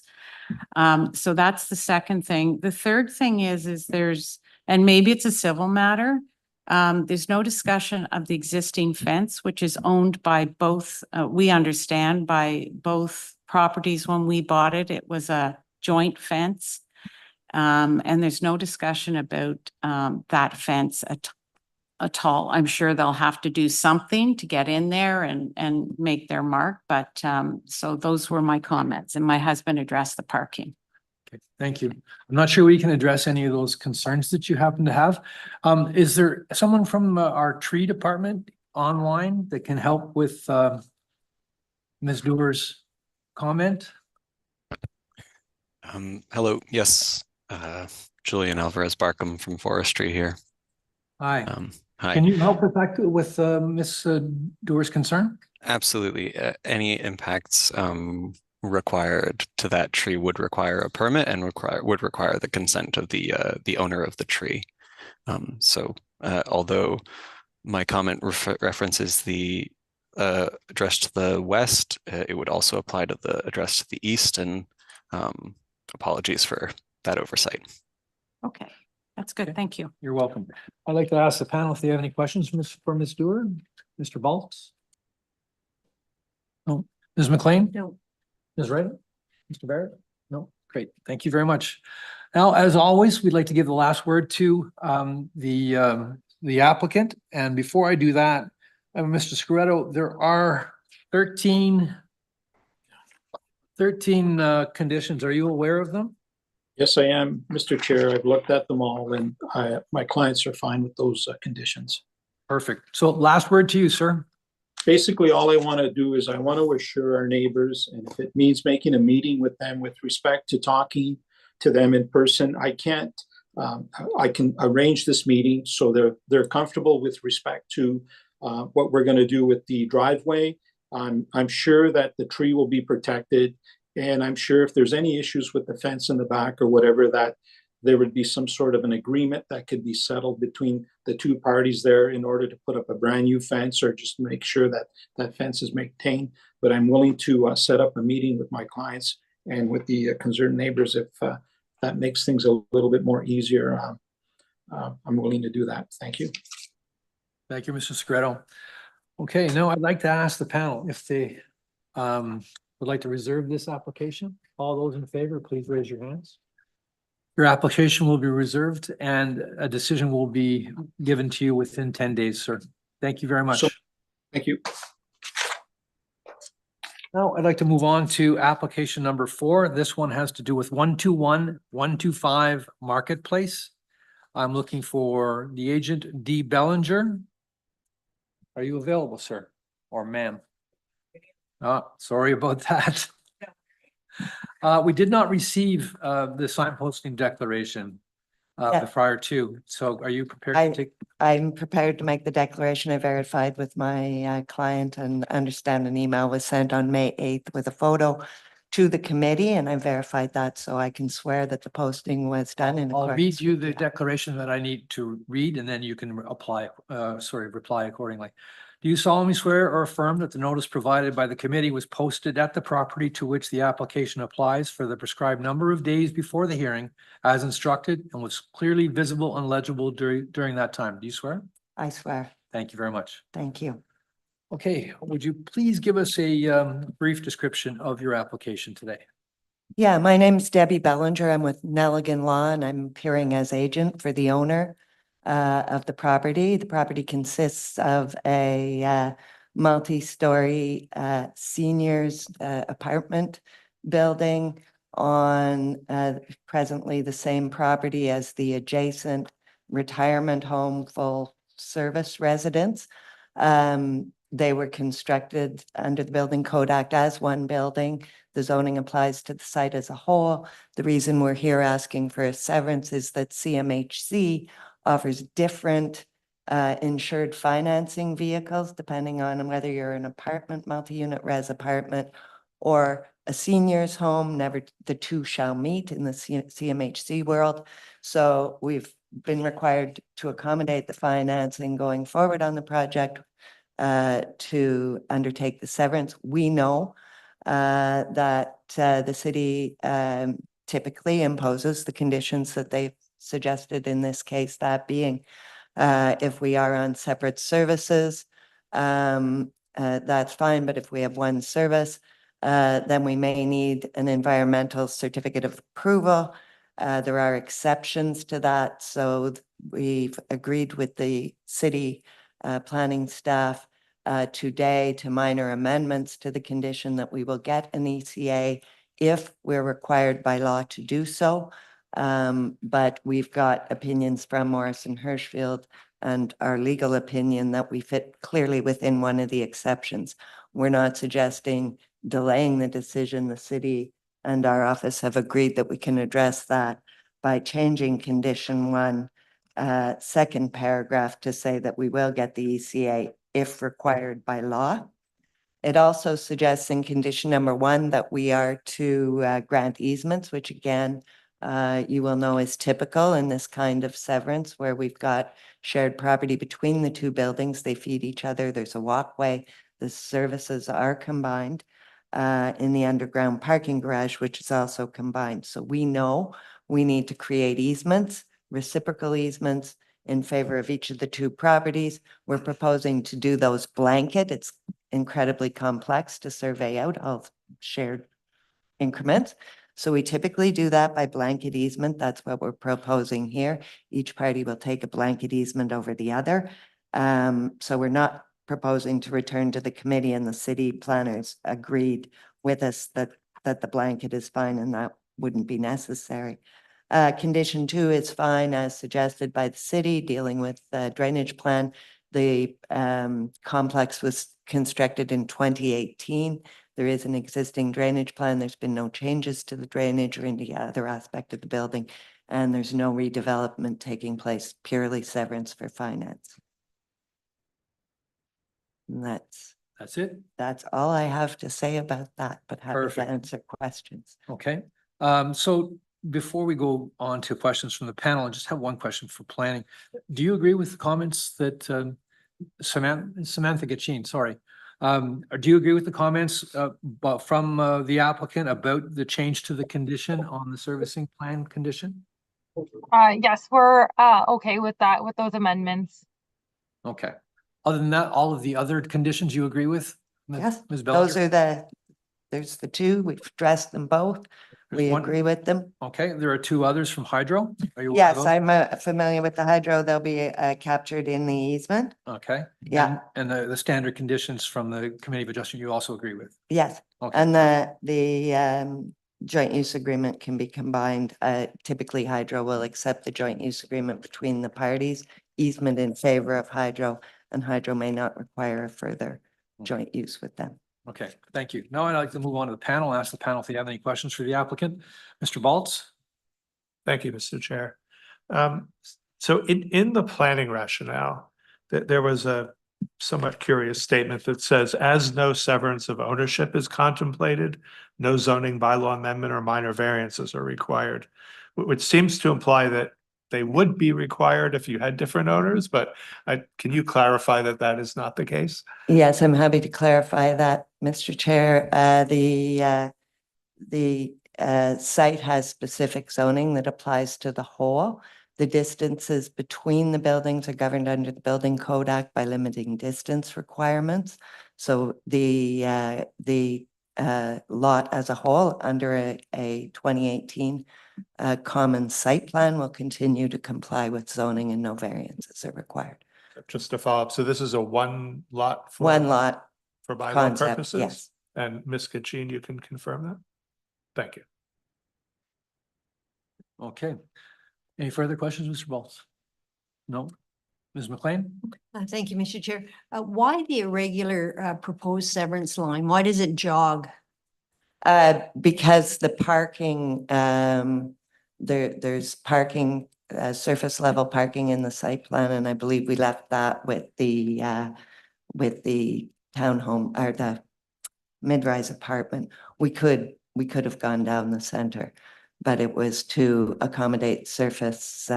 So that's the second thing. The third thing is there's, and maybe it's a civil matter, there's no discussion of the existing fence, which is owned by both, we understand, by both properties. When we bought it, it was a joint fence. And there's no discussion about that fence at all. I'm sure they'll have to do something to get in there and make their mark. But so those were my comments, and my husband addressed the parking. Okay, thank you. I'm not sure we can address any of those concerns that you happen to have. Is there someone from our tree department online that can help with Ms. Dewar's comment? Hello. Yes. Julian Alvarez Barkham from Forestry here. Hi. Hi. Can you help with Ms. Doer's concern? Absolutely. Any impacts required to that tree would require a permit and would require the consent of the owner of the tree. Although my comment references the address to the west, it would also apply to the address to the east, and apologies for that oversight. Okay, that's good. Thank you. You're welcome. I'd like to ask the panel if they have any questions for Ms. Doer, Mr. Balks? No. Ms. McLean? No. Ms. Wright? Mr. Barrett? No? Great. Thank you very much. Now, as always, we'd like to give the last word to the applicant. And before I do that, Mr. Scoretto, there are 13 conditions. Are you aware of them? Yes, I am, Mr. Chair. I've looked at them all and my clients are fine with those conditions. Perfect. So last word to you, sir. Basically, all I want to do is I want to assure our neighbors, and if it means making a meeting with them with respect to talking to them in person, I can't. I can arrange this meeting so they're comfortable with respect to what we're going to do with the driveway. I'm sure that the tree will be protected, and I'm sure if there's any issues with the fence in the back or whatever, that there would be some sort of an agreement that could be settled between the two parties there in order to put up a brand new fence or just make sure that that fence is maintained. But I'm willing to set up a meeting with my clients and with the concerned neighbors if that makes things a little bit more easier. I'm willing to do that. Thank you. Thank you, Mr. Scoretto. Okay, now I'd like to ask the panel if they would like to reserve this application. All those in favor, please raise your hands. Your application will be reserved and a decision will be given to you within 10 days, sir. Thank you very much. Thank you. Now I'd like to move on to application number 4. This one has to do with 121-125 Marketplace. I'm looking for the agent D. Bellinger. Are you available, sir or ma'am? Sorry about that. We did not receive the sign posting declaration prior to. So are you prepared to take? I'm prepared to make the declaration. I verified with my client and understand an email was sent on May 8th with a photo to the committee, and I verified that, so I can swear that the posting was done in I'll accordance. read you the declaration that I need to read, and then you can reply accordingly. Do you solemnly swear or affirm that the notice provided by the committee was posted at the property to which the application applies for the prescribed number of days before the hearing as instructed and was clearly visible and legible during that time? Do you swear? I swear. Thank you very much. Thank you. Okay, would you please give us a brief description of your application today? Yeah, my name is Debbie Bellinger. I'm with Nelligan Law, and I'm appearing as agent for the owner of the property. The property consists of a multi-story seniors apartment building on presently the same property as the adjacent retirement home full service residence. They were constructed under the Building Code Act as one building. The zoning applies to the site as a whole. The reason we're here asking for a severance is that CMHC offers different insured financing vehicles depending on whether you're an apartment, multi-unit res apartment, or a senior's home. Never the two shall meet in the CMHC world. So we've been required to accommodate the financing going forward on the project to undertake the severance. We know that the city typically imposes the conditions that they've suggested in this case, that being if we are on separate services, that's fine. But if we have one service, then we may need an environmental certificate of approval. There are exceptions to that. So we've agreed with the city planning staff today to minor amendments to the condition that we will get an ECA if we're required by law to do so. But we've got opinions from Morrison Hirschfield and our legal opinion that we fit clearly within one of the exceptions. We're not suggesting delaying the decision. The city and our office have agreed that we can address that by changing condition 1 second paragraph to say that we will get the ECA if required by law. It also suggests in condition number 1 that we are to grant easements, which again, you will know is typical in this kind of severance where we've got shared property between the two buildings. They feed each other. There's a walkway. The services are combined in the underground parking garage, which is also combined. So we know we need to create easements, reciprocal easements in favor of each of the two properties. We're proposing to do those blanket. It's incredibly complex to survey out all shared increments. So we typically do that by blanket easement. That's what we're proposing here. Each party will take a blanket easement over the other. So we're not proposing to return to the committee, and the city planners agreed with us that the blanket is fine and that wouldn't be necessary. Condition 2 is fine as suggested by the city dealing with the drainage plan. The complex was constructed in 2018. There is an existing drainage plan. There's been no changes to the drainage or any other aspect of the building, and there's no redevelopment taking place, purely severance for finance. And That's it? that's all I have to say about that, but happy to Perfect. answer questions. Okay, so before we go on to questions from the panel, I just have one question for planning. Do you agree with the comments that Samantha Gachin, sorry. Do you agree with the comments from the applicant about the change to the condition on the servicing plan condition? Yes, we're okay with that, with those amendments. Okay. Other than that, all of the other conditions you agree with? Yes, Ms. those Bellinger? there's the two. We've addressed them both. There's We one- agree with them. Okay, there are 2 others from Hydro. Are you aware of Yes, those? I'm familiar with the hydro. They'll be captured in the easement. Okay. Yeah. And the standard conditions from the Committee of Adjustment you also agree with? Yes, Okay. and the joint use agreement can be combined. Typically, hydro will accept the joint use agreement between the parties, easement in favor of hydro, and hydro may not require a further joint use with them. Okay, thank you. Now I'd like to move on to the panel, ask the panel if they have any questions for the applicant. Mr. Baltz? Thank you, Mr. Chair. So in the planning rationale, there was a somewhat curious statement that says, as no severance of ownership is contemplated, no zoning bylaw amendment or minor variances are required, which seems to imply that they would be required if you had different owners, but can you clarify that that is not the case? Yes, I'm happy to clarify that, Mr. Chair. The site has specific zoning that applies to the whole. The distances between the buildings are governed under the Building Code Act by limiting distance requirements. So the lot as a whole under a 2018 common site plan will continue to comply with zoning and no variances are required. Just to follow up, so this is a one lot? One lot for bylaw concept, purposes? yes. And Ms. Kachin, you can confirm that? Thank you. Okay. Any further questions, Mr. Baltz? No? Ms. McLean? Thank you, Mr. Chair. Why the irregular proposed severance line? Why does it jog? Because the parking, there's parking, surface level parking in the site plan, and I believe we left that with the townhome or the mid-rise apartment. We could have gone down the center, but it was to accommodate surface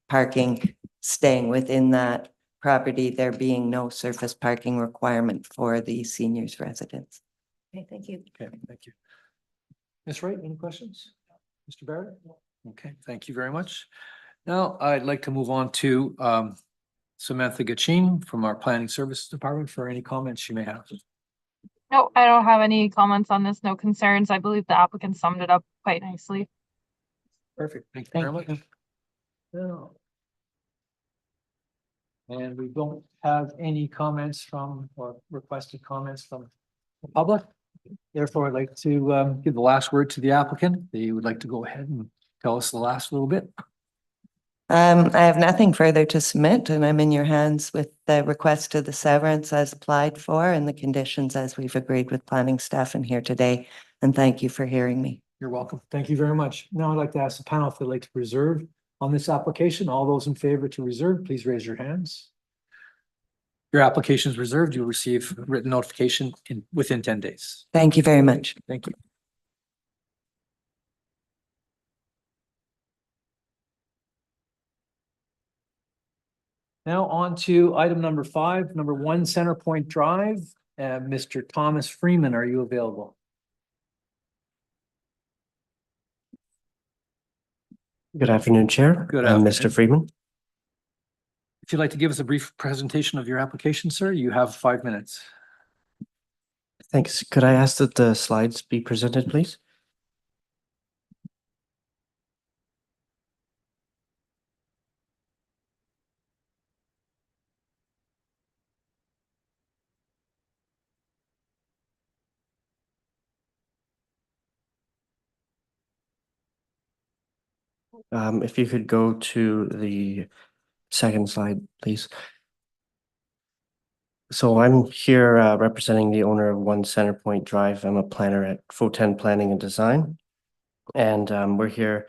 parking, staying within that property, there being no surface parking requirement for the seniors' residence. Okay, thank you. Okay, thank you. Ms. Wright, any questions? Mr. Barrett? Okay, thank you very much. Now I'd like to move on to Samantha Gachin from our Planning Services Department for any comments you may have. No, I don't have any comments on this. No concerns. I believe the applicant summed it up quite nicely. Perfect. Thank you very much. Now, and we don't have any comments from or requested comments from the public. Therefore, I'd like to give the last word to the applicant. They would like to go ahead and tell us the last little bit. I have nothing further to submit, and I'm in your hands with the request of the severance as applied for and the conditions as we've agreed with planning staff in here today. And thank you for hearing me. You're welcome. Thank you very much. Now I'd like to ask the panel if they'd like to reserve on this application? All those in favor to reserve, please raise your hands. Your application is reserved. You'll receive written notification within 10 days. Thank you very much. Thank you. Now on to item number 5, number 1, Centrepointe Drive. Mr. Thomas Freeman, are you available? Good afternoon, Chair. Good I'm afternoon. Mr. Freeman. If you'd like to give us a brief presentation of your application, sir, you have 5 minutes. Thanks. Could I ask that the slides be presented, please? If you could go to the second slide, please. So I'm here representing the owner of 1 Centrepointe Drive. I'm a planner at Foten Planning and Design. And we're here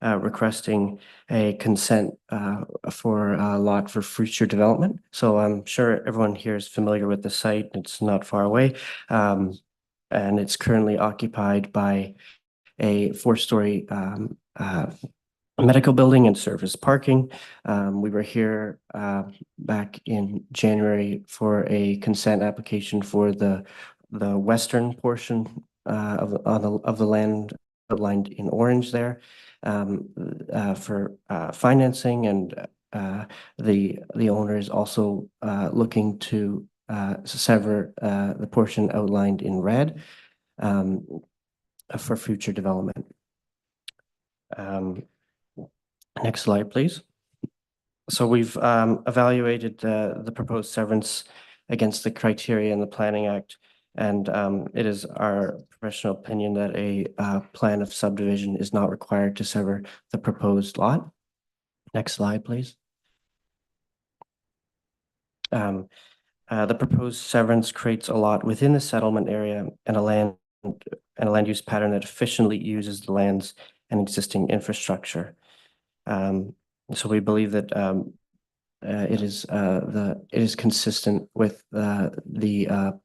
requesting a consent for a lot for future development. So I'm sure everyone here is familiar with the site. It's not far away. And it's currently occupied by a 4-story medical building and service parking. We were here back in January for a consent application for the western portion of the land outlined in orange there for financing, and the owner is also looking to sever the portion outlined in red for future development. Next slide, please. So we've evaluated the proposed severance against the criteria in the Planning Act, and it is our professional opinion that a plan of subdivision is not required to sever the proposed lot. Next slide, please. The proposed severance creates a lot within the settlement area and a land use pattern that efficiently uses the lands and existing infrastructure. So we believe that it is consistent with the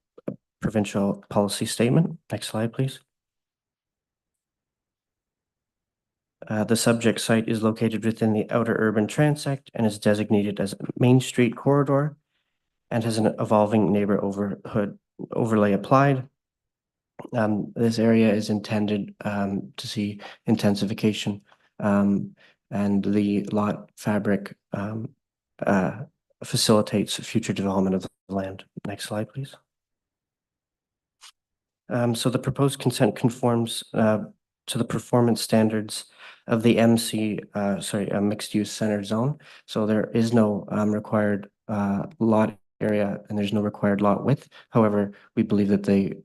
provincial policy statement. Next slide, please. The subject site is located within the outer urban transect and is designated as Main Street corridor and has an evolving neighborhood overlay applied. This area is intended to see intensification, and the lot fabric facilitates future development of the land. Next slide, please. So the proposed consent conforms to the performance standards of the mixed use center zone. So there is no required lot area and there's no required lot width. However, we believe that the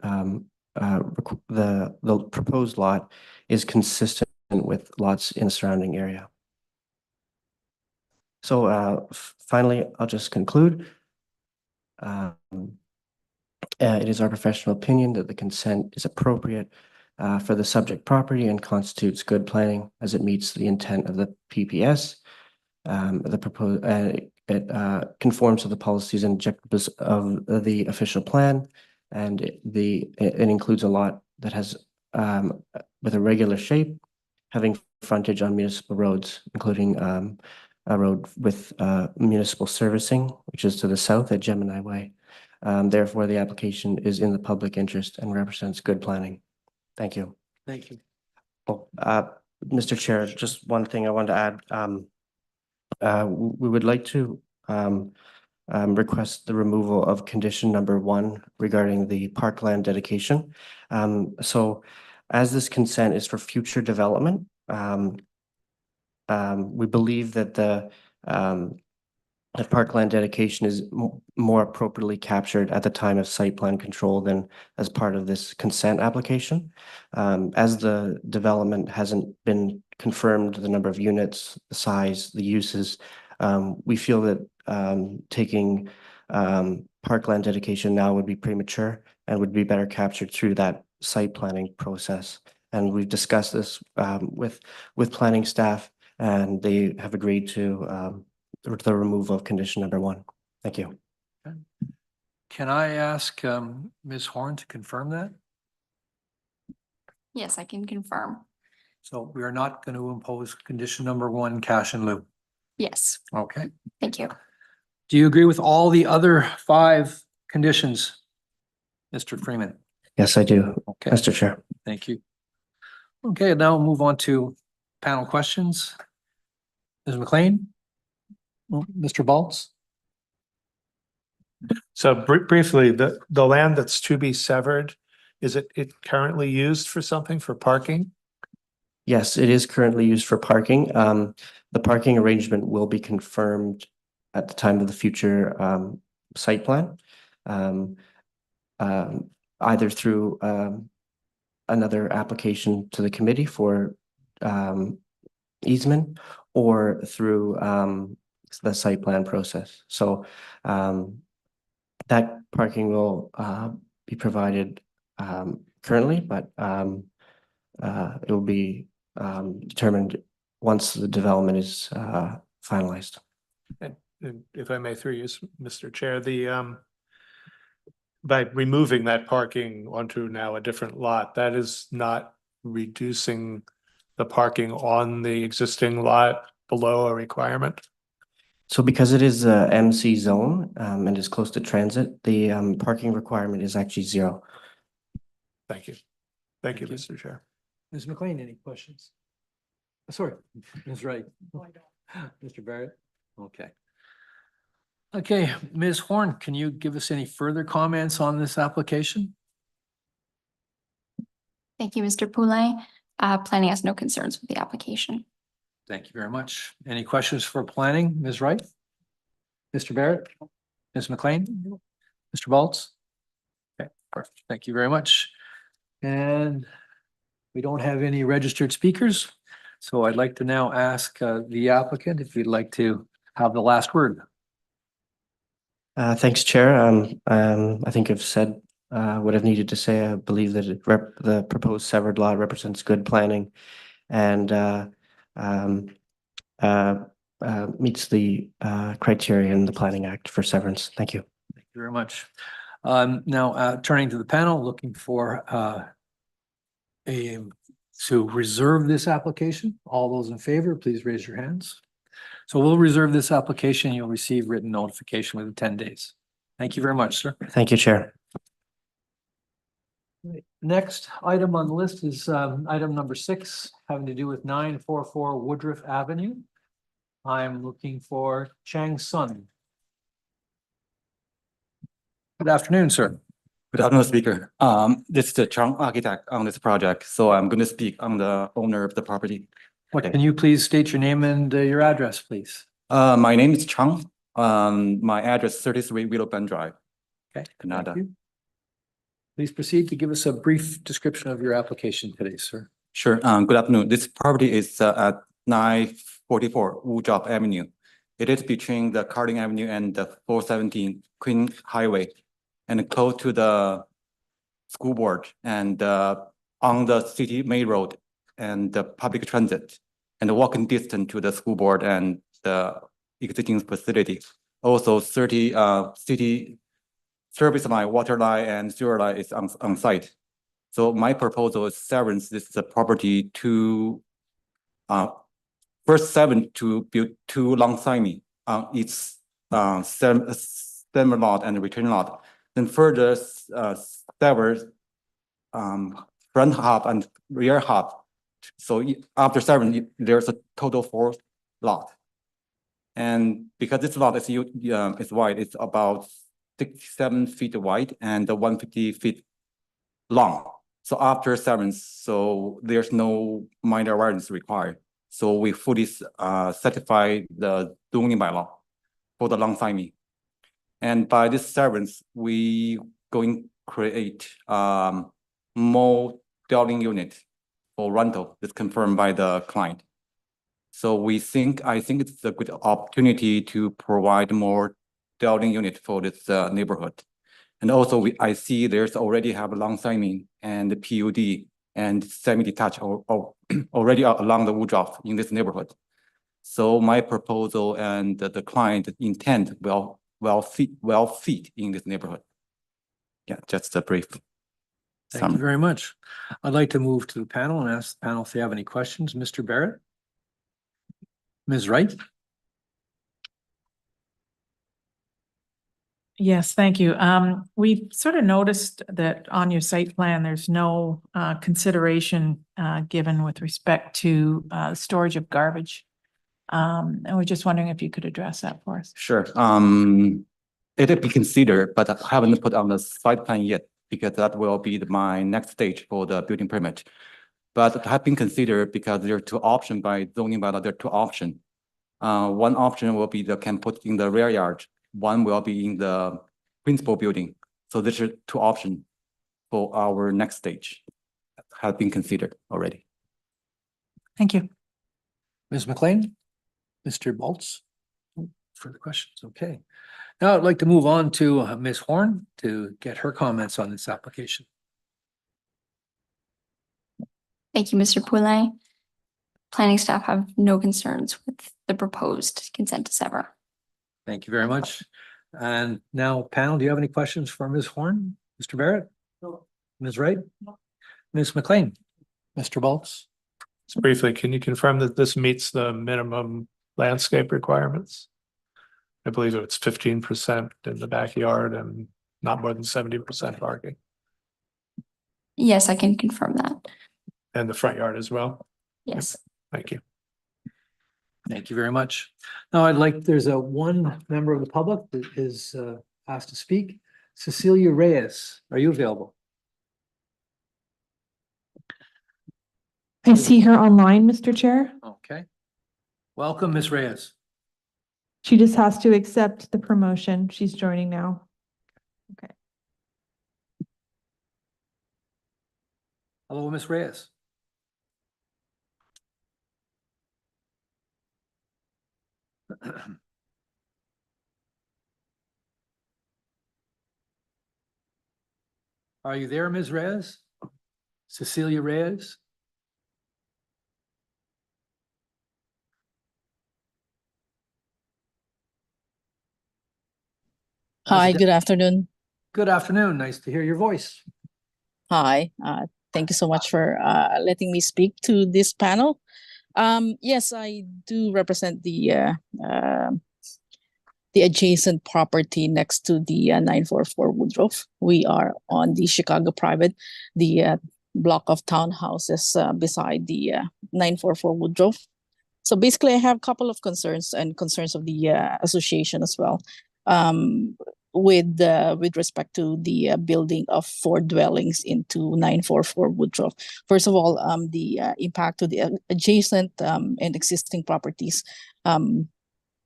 proposed lot is consistent with lots in the surrounding area. So finally, I'll just conclude. It is our professional opinion that the consent is appropriate for the subject property and constitutes good planning as it meets the intent of the PPS. It conforms to the policies and objectives of the official plan, and it includes a lot that has with a regular shape, having frontage on municipal roads, including a road with municipal servicing, which is to the south at Gemini Way. Therefore, the application is in the public interest and represents good planning. Thank you. Thank you. Oh, Mr. Chair, just one thing I want to add. We would like to request the removal of condition number 1 regarding the parkland dedication. So as this consent is for future development, we believe that the parkland dedication is more appropriately captured at the time of site plan control than as part of this consent application. As the development hasn't been confirmed, the number of units, the size, the uses, we feel that taking parkland dedication now would be premature and would be better captured through that site planning process. And we've discussed this with planning staff, and they have agreed to the removal of condition number 1. Thank you. Can I ask Ms. Horn to confirm that? Yes, I can confirm. So we are not going to impose condition number 1, cash in lieu. Yes, Okay. thank you. Do you agree with all the other 5 conditions, Mr. Freeman? Yes, I do, Okay. Mr. Chair. Thank you. Okay, now we'll move on to panel questions. Ms. McLean? Mr. Baltz? So briefly, the land that's to be severed, is it currently used for something, for parking? Yes, it is currently used for parking. The parking arrangement will be confirmed at the time of the future site plan, either through another application to the committee for easement or through the site plan process. So that parking will be provided currently, but it will be determined once the development is finalized. And if I may through you, Mr. Chair, by removing that parking onto now a different lot, that is not reducing the parking on the existing lot below a requirement? So because it is a MC zone and is close to transit, the parking requirement is actually 0. Thank you. Thank you, Mr. Chair. Ms. McLean, any questions? Sorry, Ms. Wright. Mr. Barrett? Okay. Okay, Ms. Horn, can you give us any further comments on this application? Thank you, Mr. Poulet. Planning has no concerns with the application. Thank you very much. Any questions for planning, Ms. Wright? Mr. Barrett? Ms. McLean? Mr. Baltz? Okay, perfect. Thank you very much. And we don't have any registered speakers, so I'd like to now ask the applicant if you'd like to have the last word. Thanks, Chair. I think I've said what I've needed to say. I believe that the proposed severed lot represents good planning and meets the criteria in the Planning Act for severance. Thank you. Thank you very much. Now, turning to the panel, looking for to reserve this application. All those in favor, please raise your hands. So we'll reserve this application. You'll receive written notification within 10 days. Thank you very much, sir. Thank you, Chair. Next item on the list is item number 6, having to do with 944 Woodroffe Avenue. I'm looking for Chang Sun. Good afternoon, sir. Good afternoon, Speaker. This is the Chang architect on this project, so I'm going to speak on the owner of the property. Can you please state your name and your address, please? My name is Chang. My address 33 Willowbend Drive. Okay, Canada. thank you. Please proceed to give us a brief description of your application today, sir. Sure. Good afternoon. This property is at 944 Woodroffe Avenue. It is between the Carding Avenue and the 417 Queen Highway, and close to the school board and on the city main road and the public transit, and walking distance to the school board and the existing facility. Also 30 city service line, water line, and sewer line is on site. So my proposal is severance this property to first 7 to build 2 alongside me on its stemmer lot and return lot. Then further sever front half and rear half. So after 7, there's a total 4 lot. And because this lot is wide, it's about 67 feet wide and 150 feet long. So after 7, so there's no minor variance required. So we fully satisfy the zoning bylaw for the alongside me. And by this severance, we going to create more dwelling unit for rental. That's confirmed by the client. So I think it's a good opportunity to provide more dwelling unit for this neighborhood. And also I see there's already have alongside me and the PUD and semi-detached already along the Woodroffe in this neighborhood. So my proposal and the client intent will fit in this neighborhood. Yeah, just a brief Thank you summary. very much. I'd like to move to the panel and ask the panel if they have any questions. Mr. Barrett? Ms. Wright? Yes, thank you. We've sort of noticed that on your site plan, there's no consideration given with respect to storage of garbage. And we're just wondering if you could address that for us. Sure. It'll be considered, but I haven't put on the site plan yet because that will be my next stage for the building permit. But it has been considered because there are two options by zoning bylaw. There are two options. One option will be can put in the rear yard. One will be in the principal building. So these are two options for our next stage. Have been considered already. Thank you. Ms. McLean? Mr. Baltz? Further questions? Okay. Now I'd like to move on to Ms. Horn to get her comments on this application. Thank you, Mr. Poulet. Planning staff have no concerns with the proposed consent to sever. Thank you very much. And now, panel, do you have any questions for Ms. Horn? Mr. Barrett? No. Ms. Wright? No. Ms. McLean? Mr. Baltz? Just briefly, can you confirm that this meets the minimum landscape requirements? I believe it's 15% in the backyard and not more than 70% parking. Yes, I can confirm that. And the front yard as well? Yes. Thank you. Thank you very much. Now there's one member of the public that is asked to speak. Cecilia Reyes, are you available? I see her online, Mr. Chair. Okay. Welcome, Ms. Reyes. She just has to accept the promotion. She's joining now. Okay. Hello, Ms. Reyes. Are you there, Ms. Reyes? Cecilia Reyes? Hi, good afternoon. Good afternoon. Nice to hear your voice. Hi, thank you so much for letting me speak to this panel. Yes, I do represent the adjacent property next to the 944 Woodroffe. We are on the Chicago Private, the block of townhouses beside the 944 Woodroffe. So basically, I have a couple of concerns and concerns of the association as well. With respect to the building of 4 dwellings into 944 Woodroffe. First of all, the impact to the adjacent and existing properties.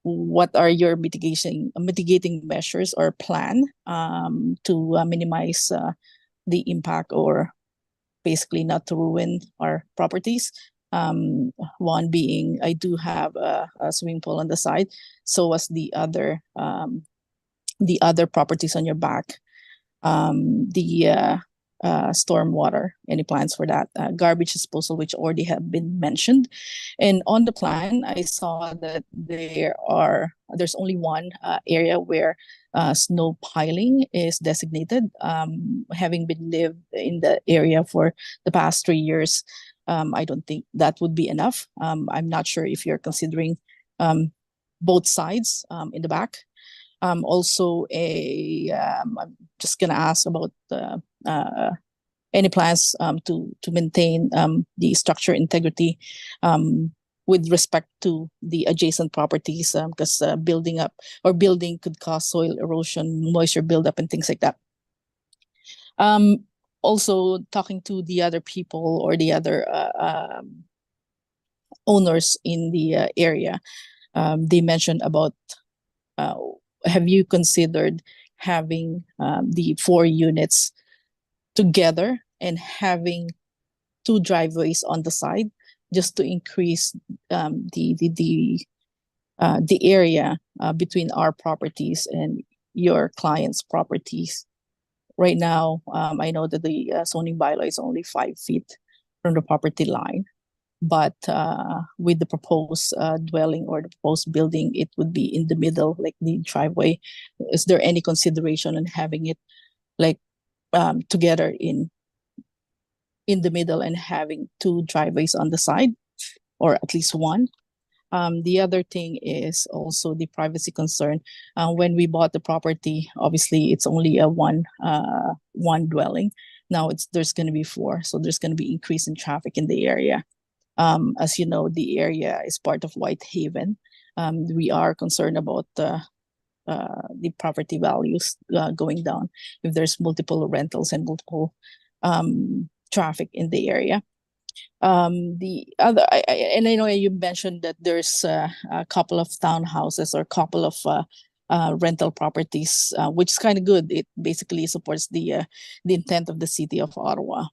What are your mitigating measures or plan to minimize the impact or basically not to ruin our properties? One being, I do have a swimming pool on the side, so as the other properties on your back, the stormwater, any plans for that, garbage disposal, which already have been mentioned. And on the plan, I saw that there's only one area where snow piling is designated. Having been lived in the area for the past 3 years, I don't think that would be enough. I'm not sure if you're considering both sides in the back. Also, I'm just gonna ask about any plans to maintain the structure integrity with respect to the adjacent properties, because building could cause soil erosion, moisture buildup, and things like that. Also, talking to the other people or the other owners in the area, they mentioned about have you considered having the 4 units together and having 2 driveways on the side just to increase the area between our properties and your clients' properties? Right now, I know that the zoning bylaw is only 5 feet from the property line, But with the proposed dwelling or the proposed building, it would be in the middle, like the driveway. Is there any consideration in having it like together in the middle and having two driveways on the side, or at least one? The other thing is also the privacy concern. When we bought the property, obviously it's only a one dwelling. Now there's going to be four, so there's going to be increase in traffic in the area. As you know, the area is part of Whitehaven. We are concerned about the property values going down if there's multiple rentals and multiple traffic in the area. The other, and I know you mentioned that there's a couple of townhouses or a couple of rental properties, which is kind of good. It basically supports the intent of the city of Ottawa.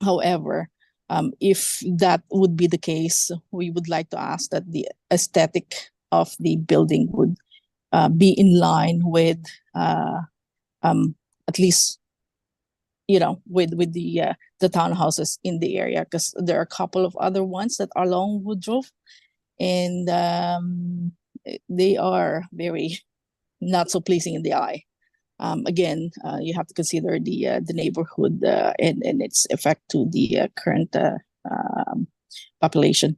However, if that would be the case, we would like to ask that the aesthetic of the building would be in line with at least, you know, with the townhouses in the area, because there are a couple of other ones that are along Woodroffe, and they are very not so pleasing in the eye. Again, you have to consider the neighborhood and its effect to the current population.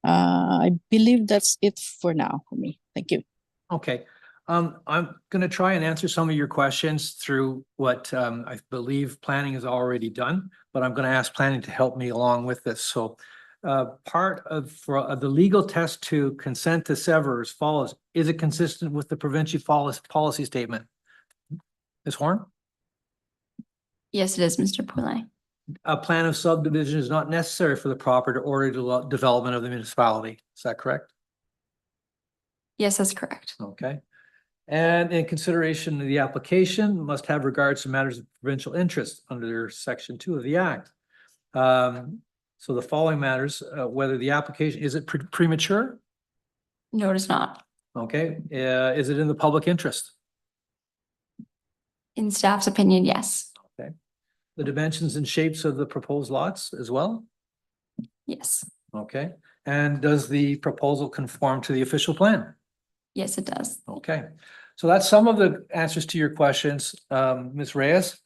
I believe that's it for now for me. Thank you. Okay. I'm going to try and answer some of your questions through what I believe planning has already done, but I'm going to ask planning to help me along with this. So part of the legal test to consent to sever as follows. Is it consistent with the provincial policy statement? Ms. Horn? Yes, it is, Mr. Poulet. A plan of subdivision is not necessary for the proper order development of the municipality. Is that correct? Yes, that's correct. Okay. And in consideration of the application must have regards to matters of provincial interest under Section 2 of the Act. So the following matters, whether the application, is it premature? No, it is not. Okay. Is it in the public interest? In staff's opinion, yes. Okay. The dimensions and shapes of the proposed lots as well? Yes. Okay. And does the proposal conform to the official plan? Yes, it does. Okay. So that's some of the answers to your questions, Ms. Reyes.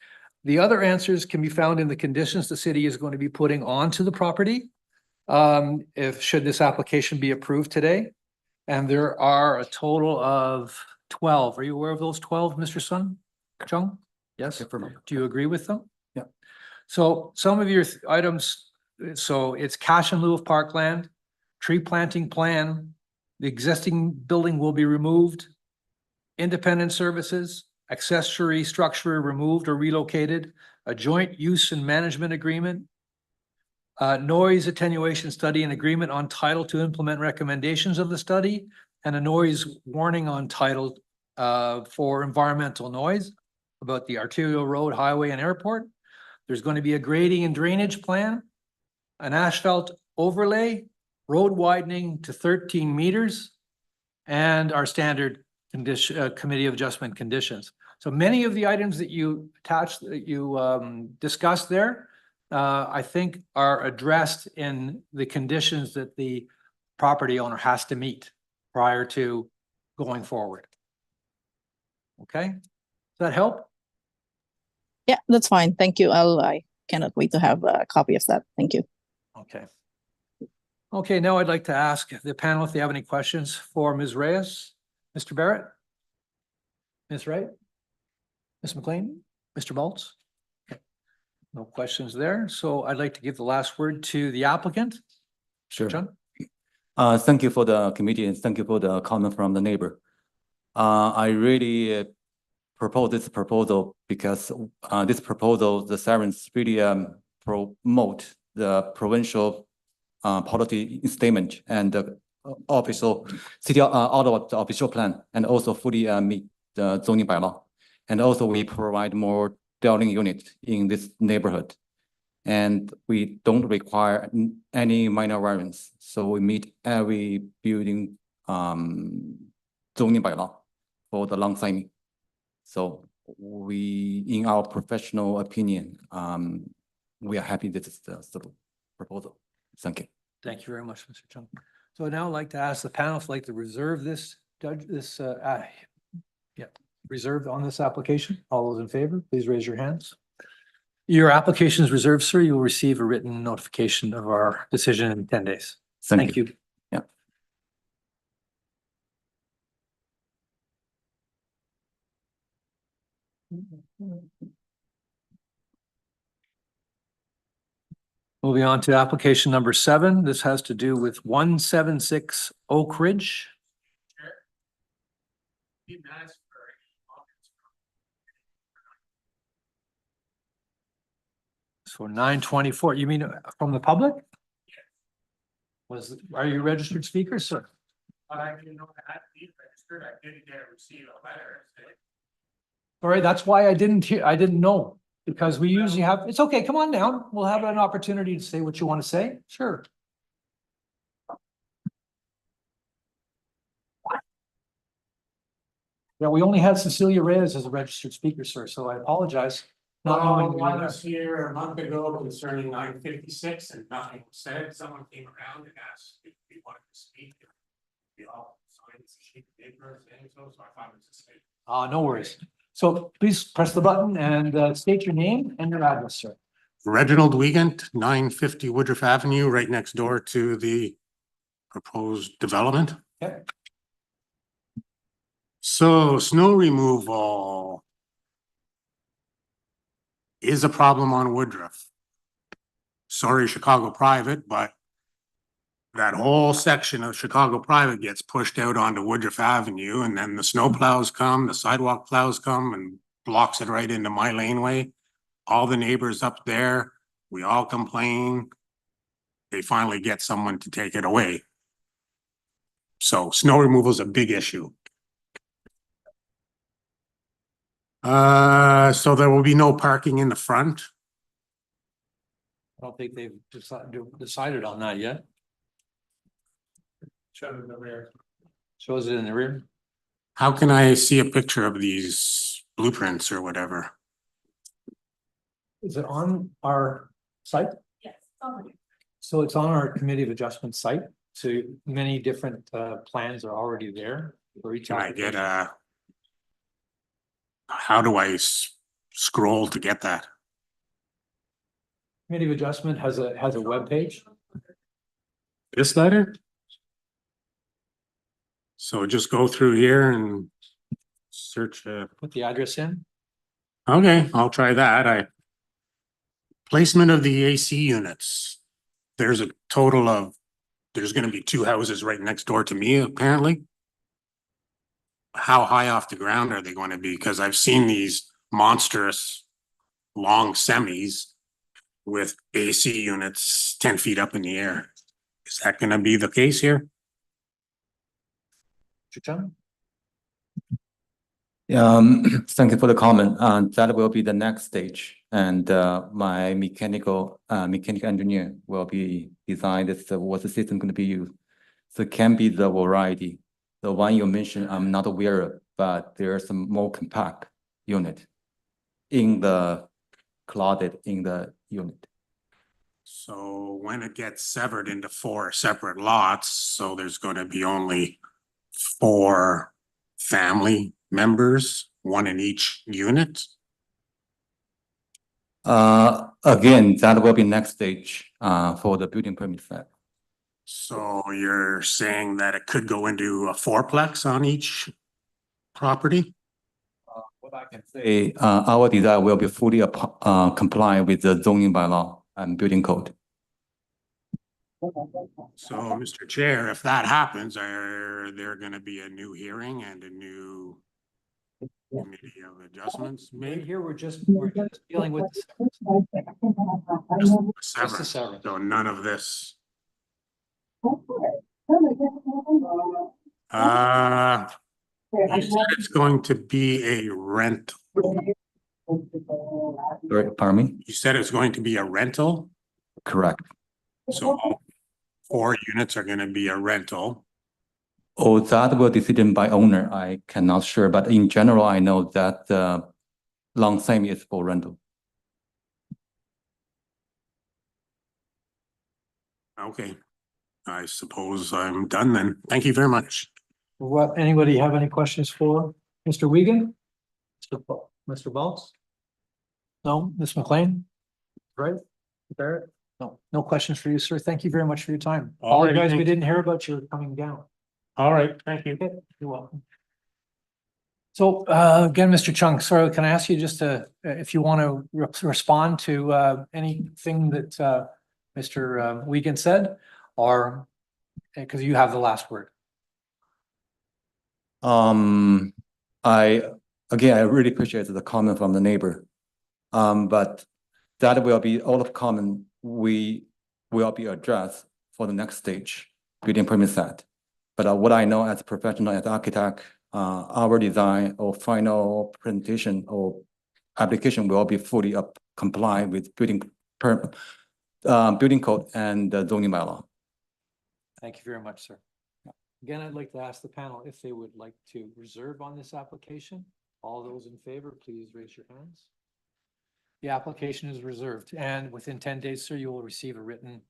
The other answers can be found in the conditions the city is going to be putting onto the property should this application be approved today. And there are a total of 12. Are you aware of those 12, Mr. Sun? Chung? Yes. Do you agree with them? Yeah. So some of your items, so it's cash in lieu of parkland, tree planting plan, the existing building will be removed, independent services, accessory structure removed or relocated, a joint use and management agreement, noise attenuation study and agreement on title to implement recommendations of the study, and a noise warning on title for environmental noise about the arterial road, highway, and airport. There's going to be a grading and drainage plan, an asphalt overlay, road widening to 13 meters, and our standard condition committee of adjustment conditions. So many of the items that you attached, that you discussed there, I think are addressed in the conditions that the property owner has to meet prior to going forward. Okay, does that help? Yeah, that's fine. Thank you. I cannot wait to have a copy of that. Thank you. Okay. Okay, now I'd like to ask the panel if they have any questions for Ms. Reyes. Mr. Barrett? Ms. Wright? Ms. McLean? Mr. Maltz? No questions there. So I'd like to give the last word to the applicant. Sure. John? Thank you for the committee and thank you for the comment from the neighbor. I really propose this proposal because this proposal, the Sirens really promote the provincial policy statement and the official city of Ottawa official plan, and also fully meet the zoning bylaw. And also we provide more dwelling units in this neighborhood. And we don't require any minor variance. So we meet every building zoning bylaw for the long signing. So we, in our professional opinion, we are happy this is the proposal. Thank you. Thank you very much, Mr. Chung. So I'd now like to ask the panel if they'd like to reserve this, reserved on this application. All those in favor, please raise your hands. Your application is reserved, sir. You will receive a written notification of our decision in 10 days. Thank you. Yeah. Moving on to application number 7. This has to do with 176 Oakridge. So 924, you mean from the public? Are you a registered speaker, sir? I didn't know I had to be registered. I didn't get a receipt a letter. All right, that's why I didn't know, because we usually have, it's okay, come on down. We'll have an opportunity to say what you want to say. Sure. Yeah, we only had Cecilia Reyes as a registered speaker, sir, so I apologize. Not knowing you I were was here a month ago concerning 956 and nothing was said. Someone came around and asked if we wanted to speak. We all signed a sheet of paper saying so I thought it was a statement. No worries. So please press the button and state your name and your address, sir. Reginald Wiegand, 950 Woodroffe Avenue, right next door to the proposed development. Okay. So snow removal is a problem on Woodroffe. Sorry, Chicago Private, but that whole section of Chicago Private gets pushed out onto Woodroffe Avenue, and then the snow plows come, the sidewalk plows come and blocks it right into my laneway. All the neighbors up there, we all complain. They finally get someone to take it away. So snow removal is a big issue. So there will be no parking in the front. I don't think they've decided on that yet. Showed in the rear. Shows it in the rear. How can I see a picture of these blueprints or whatever? Is it on our site? Yes. So it's on our Committee of Adjustment site. So many different plans are already there for each. Can I get how do I scroll to get that? Committee of Adjustment has a web page. This letter? So just go through here and search. Put the address in. Okay, I'll try that. Placement of the AC units. There's a total of, there's going to be 2 houses right next door to me, apparently. How high off the ground are they going to be? Because I've seen these monstrous long semis with AC units 10 feet up in the air. Is that going to be the case here? Thank you for the comment. That will be the next stage. And my mechanical engineer will be designed as what the system going to be used. So it can be the variety. The one you mentioned, I'm not aware of, but there's a more compact unit in the closet in the unit. So when it gets severed into 4 separate lots, so there's going to be only 4 family members, 1 in each unit. Again, that will be next stage for the building permit set. So you're saying that it could go into a 4-plex on each property? What I can say, our design will be fully compliant with the zoning bylaw and building code. So, Mr. Chair, if that happens, are there going to be a new hearing and a new committee of adjustments Right made? here, we're just dealing with Severance. So none of this. You said it's going to be a rental. Pardon me? You said it's going to be a rental? Correct. So all 4 units are going to be a rental. Oh, that will be decided by owner. I cannot sure, but in general, I know that long semi is for rental. Okay, I suppose I'm done then. Thank you very much. What, anybody have any questions for Mr. Wiegand? Mr. Baltz? No, Ms. McLean? Right? Barrett? No, no questions for you, sir. Thank you very much for your time. All right, Apologize, we thank- didn't hear about you coming down. All right, thank you. Okay, you're welcome. So again, Mr. Chung, sorry, can I ask you just to, if you want to respond to anything that Mr. Wiegand said, or because you have the last word. I really appreciate the comment from the neighbor. But that will be all of comment will be addressed for the next stage, building permit set. But what I know as a professional, as architect, our design or final presentation or application will be fully compliant with building code and the zoning bylaw. Thank you very much, sir. Again, I'd like to ask the panel if they would like to reserve on this application. All those in favor, please raise your hands. The application is reserved, and within 10 days, sir, you will receive a written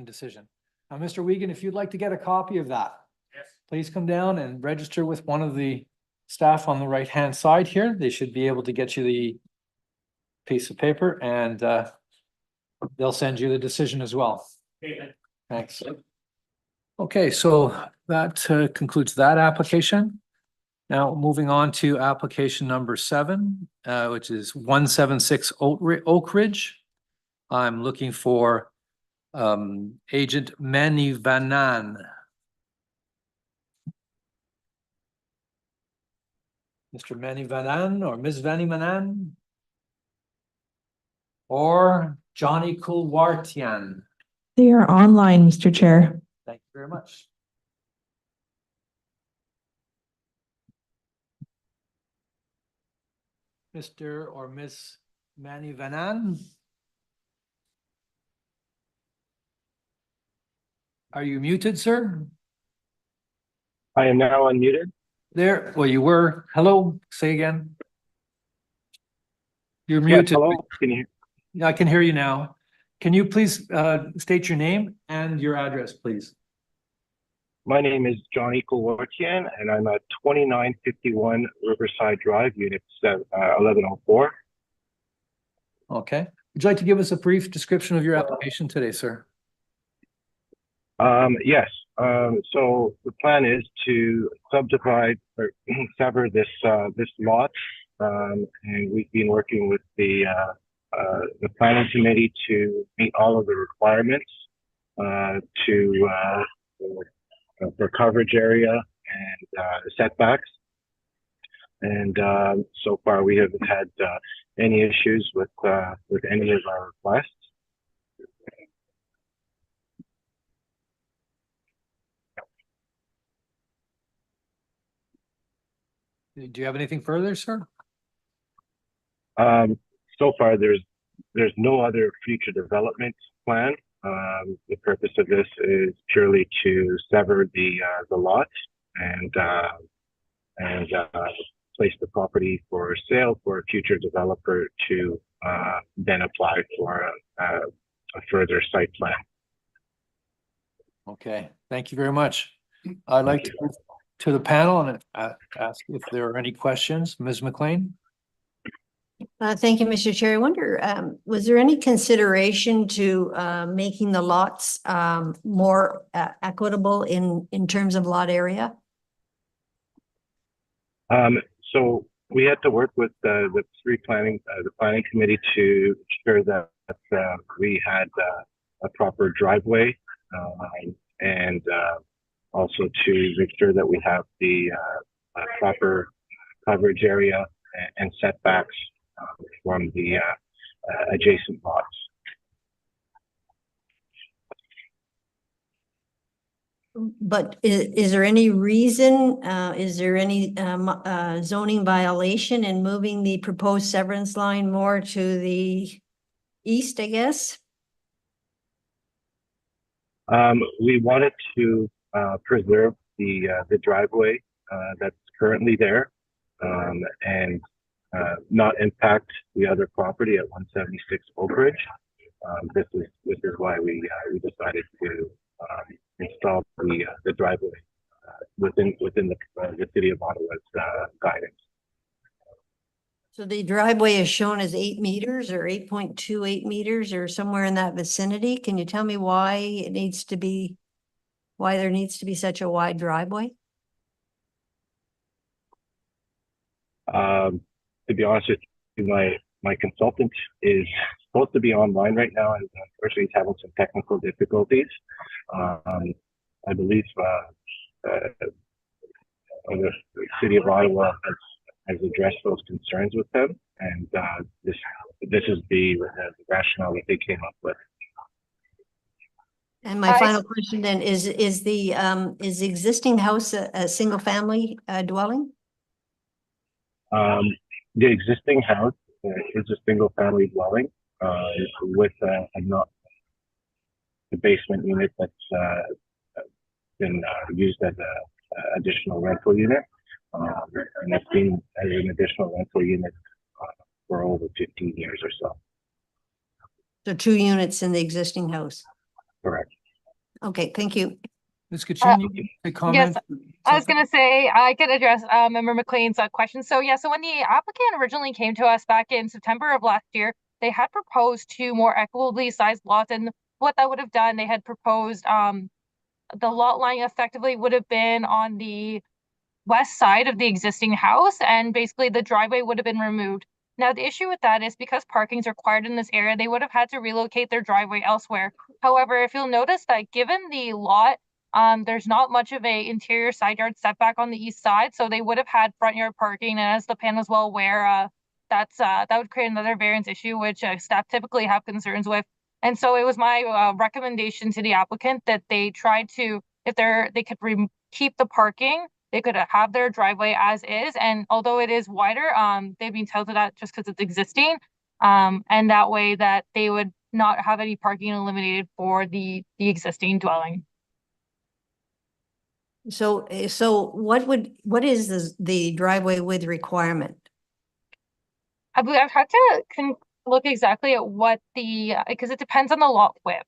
decision. Now, Mr. Wiegand, if you'd like to get a copy of that, yes, please come down and register with one of the staff on the right-hand side here. They should be able to get you the piece of paper, and they'll send you the decision as well. Okay. Thanks. Okay, so that concludes that application. Now, moving on to application number 7, which is 176 Oakridge. I'm looking for Agent Manny Vanan. Mr. Manny Vanan or Ms. Vanny Manan? Or Johnny Kulwartian? They are online, Mr. Chair. Thank you very much. Mr. or Miss Manny Vanan? Are you muted, sir? I am now unmuted. There, well, you were. Hello, say again. You're Yes, muted. hello, can you hear? Yeah, I can hear you now. Can you please state your name and your address, please? My name is Johnny Kulwartian, and I'm at 2951 Riverside Drive, Unit 1104. Okay. Would you like to give us a brief description of your application today, sir? Yes. So the plan is to subdivide or sever this lot, and we've been working with the planning committee to meet all of the requirements for coverage area and setbacks. And so far, we haven't had any issues with any of our requests. Do you have anything further, sir? So far, there's no other future development plan. The purpose of this is purely to sever the lot and place the property for sale for a future developer to then apply for a further site plan. Okay, thank you very much. I'd like to move to the panel and ask if there are any questions. Ms. McLean? Thank you, Mr. Chair. I wonder, was there any consideration to making the lots more equitable in terms of lot area? So we had to work with the planning committee to ensure that we had a proper driveway and also to make sure that we have the proper coverage area and setbacks from the adjacent lots. But is there any reason, is there any zoning violation in moving the proposed severance line more to the east, I guess? We wanted to preserve the driveway that's currently there and not impact the other property at 176 Oakridge. this is why we decided to install the driveway within the city of Ottawa's guidance. So the driveway is shown as 8 meters or 8.28 meters or somewhere in that vicinity. Can you tell me why there needs to be such a wide driveway? To be honest with you, my consultant is supposed to be online right now, and unfortunately he's having some technical difficulties. I believe the city of Ottawa has addressed those concerns with them, and this is the rationale that they came up with. And my final question then is the existing house a single family dwelling? The existing house is a single family dwelling with the basement unit that's been used as a additional rental unit, and that's been as an additional rental unit for over 15 years or so. So 2 units in the existing house. Correct. Okay, thank you. Ms. Kachin, you can comment? Yes, I was going to say I could address Member McLean's question. So yeah, so when the applicant originally came to us back in September of last year, they had proposed 2 more equitably sized lots, and what that would have done, they had proposed the lot line effectively would have been on the west side of the existing house, and basically the driveway would have been removed. Now, the issue with that is because parking is required in this area, they would have had to relocate their driveway elsewhere. However, if you'll notice that given the lot, there's not much of a interior side yard setback on the east side, so they would have had front yard parking, and as the panel is well aware, that would create another variance issue, which staff typically have concerns with. And so it was my recommendation to the applicant that they try to, if they could keep the parking, they could have their driveway as is. And although it is wider, they've been told that just because it's existing. And that way that they would not have any parking eliminated for the existing dwelling. So what is the driveway width requirement? I believe I've had to look exactly at what because it depends on the lot width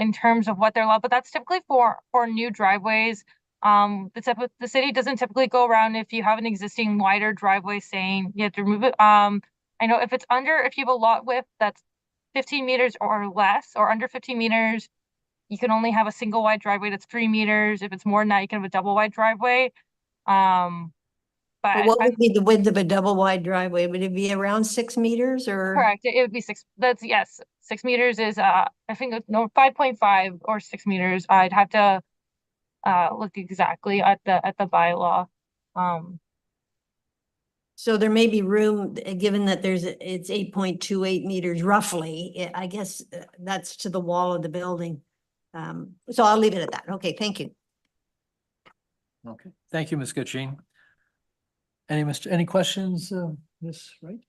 in terms of what their lot, but that's typically for new driveways. The city doesn't typically go around if you have an existing wider driveway saying you have to remove it. I know if you have a lot width that's 15 meters or less, or under 15 meters, you can only have a single wide driveway that's 3 meters. If it's more than that, you can have a double wide driveway. But what would be the width of a double wide driveway? Would it be around 6 meters or? Correct. It would be 6. Yes. 6 meters is I think 5.5 or 6 meters. I'd have to look exactly at the bylaw. So there may be room, given that it's 8.28 meters roughly. I guess that's to the wall of the building. So I'll leave it at that. Okay, thank you. Okay, thank you, Ms. Kachin. Any questions, Ms. Wright?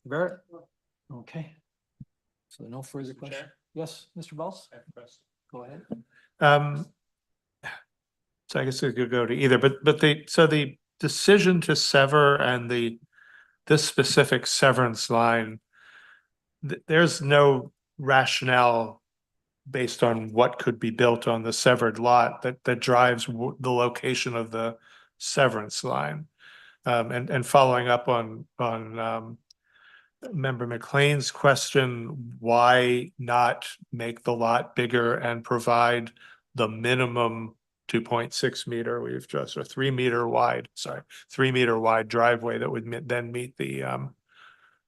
Barrett? Okay. So no further questions. Yes, Mr. Balls? Go ahead. So I guess it could go to either, but the decision to sever and this specific severance line, there's no rationale based on what could be built on the severed lot that drives the location of the severance line. And following up on Member McLean's question, why not make the lot bigger and provide the minimum 2.6 meter, we've just a 3 meter wide driveway that would then meet the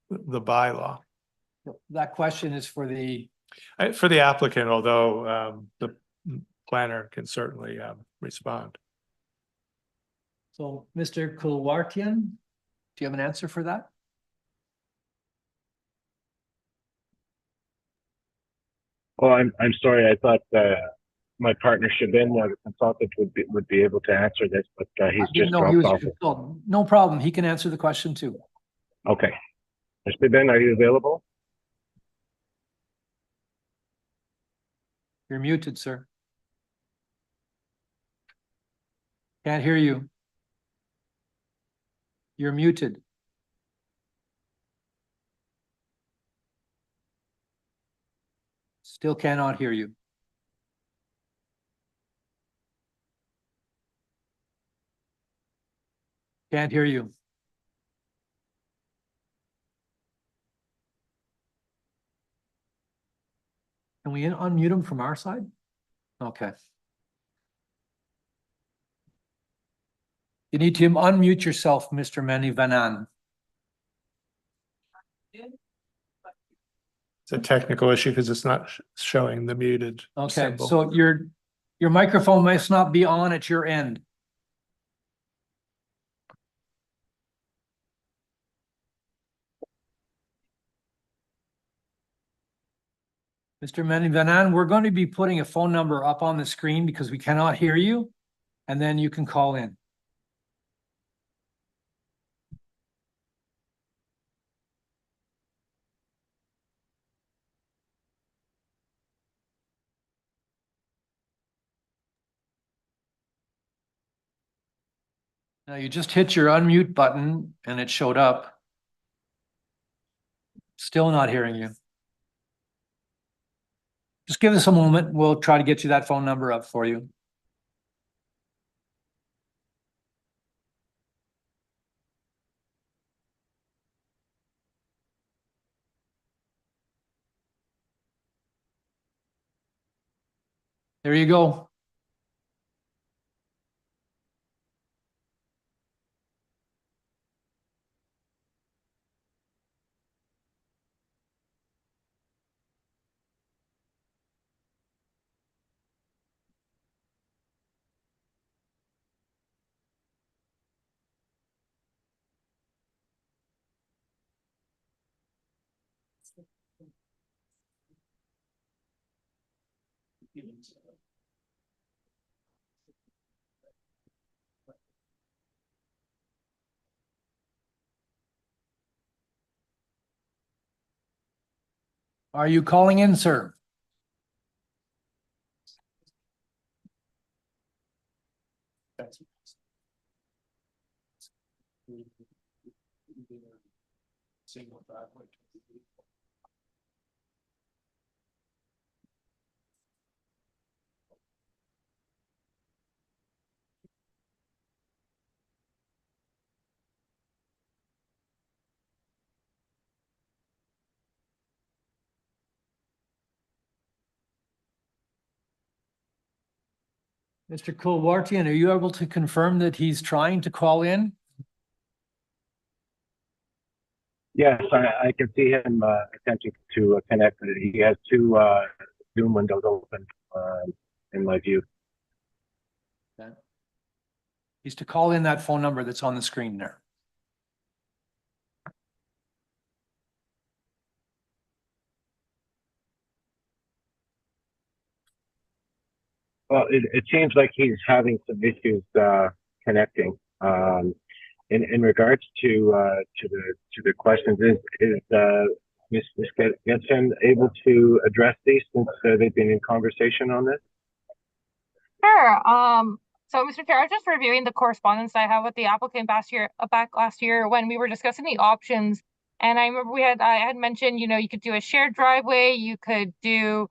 bylaw. That question is for the applicant, although the planner can certainly respond. So, Mr. Kulwartian, do you have an answer for that? Oh, I'm sorry. I thought my partner Shabin, the consultant, would be able to answer this, but he's just dropped off. No problem. He can answer the question too. Okay. Mr. Ben, are you available? You're muted, sir. Can't hear you. You're muted. Still cannot hear you. Can't hear you. Can we unmute him from our side? Okay. You need to unmute yourself, Mr. Manny Vanan. It's a technical issue because it's not showing the muted Okay, symbol. so your microphone must not be on at your end. Mr. Manny Vanan, we're going to be putting a phone number up on the screen because we cannot hear you, and then you can call in. Now you just hit your unmute button and it showed up. Still not hearing you. Just give us a moment. We'll try to get you that phone number up for you. There you go. Are you calling in, sir? Single driveway. Mr. Kulwartian, are you able to confirm that he's trying to call in? Yes, I can see him attempting to connect. He has two Zoom windows open in my view. Okay. He's to call in that phone number that's on the screen there. Well, it seems like he's having some issues connecting. In regards to the questions, is Ms. Getson able to address these since they've been in conversation on this? Sure. So Mr. Chair, I was just reviewing the correspondence I have with the applicant back last year when we were discussing the options. And I remember I had mentioned, you could do a shared driveway, you could do,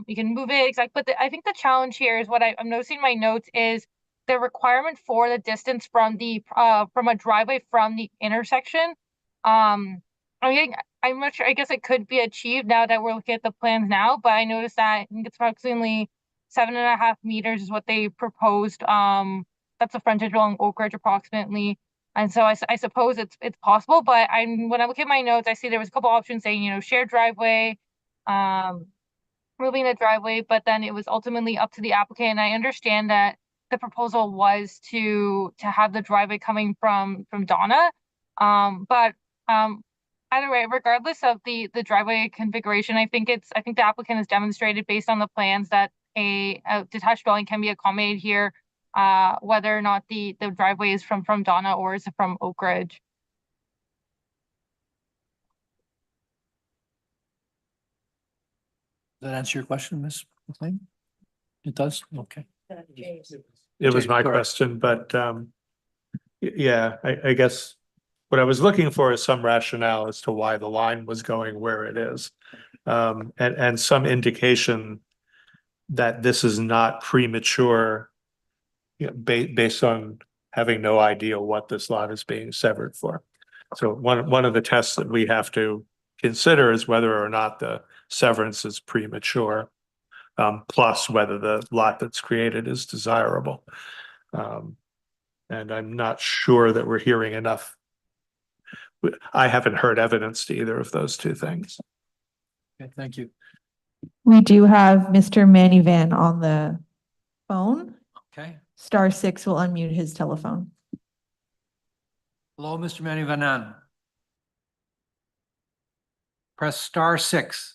you can move it, but I think the challenge here is what I'm noticing in my notes is the requirement for the distance from from a driveway from the intersection. I'm not sure, I guess it could be achieved now that we're looking at the plans now, but I noticed that I think it's approximately 7.5 meters is what they proposed. That's the frontage along Oakridge approximately. And so I suppose it's possible, but when I look at my notes, I see there was a couple options saying, shared driveway, moving the driveway, but then it was ultimately up to the applicant. And I understand that the proposal was to have the driveway coming from Donna. But either way, regardless of the driveway configuration, I think the applicant has demonstrated based on the plans that a detached dwelling can be accommodated here, whether or not the driveway is from Donna or is it from Oakridge. Does that answer your question, Ms. McLean? It does? Okay. It was my question, but yeah, I guess what I was looking for is some rationale as to why the line was going where it is. And some indication that this is not premature, you know, based on having no idea what this lot is being severed for. So one of the tests that we have to consider is whether or not the severance is premature, plus whether the lot that's created is desirable. And I'm not sure that we're hearing enough. I haven't heard evidence to either of those two things. Okay, thank you. We do have Mr. Manivan on the phone. Okay. *6 will unmute his telephone. Hello, Mr. Manivanan. Press *6.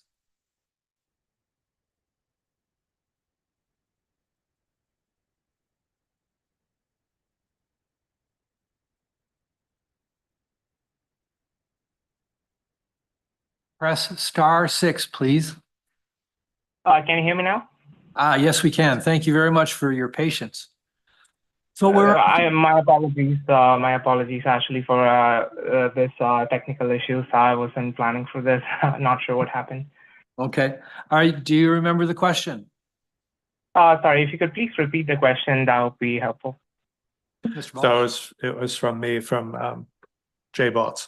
Press *6, please. Can you hear me now? Yes, we can. Thank you very much for your patience. So my apologies. My apologies actually for this technical issues. I wasn't planning for this. Not sure what happened. Okay. All right. Do you remember the question? Sorry, if you could please repeat the question, that would be helpful. So it was from me, from Jay Bolts.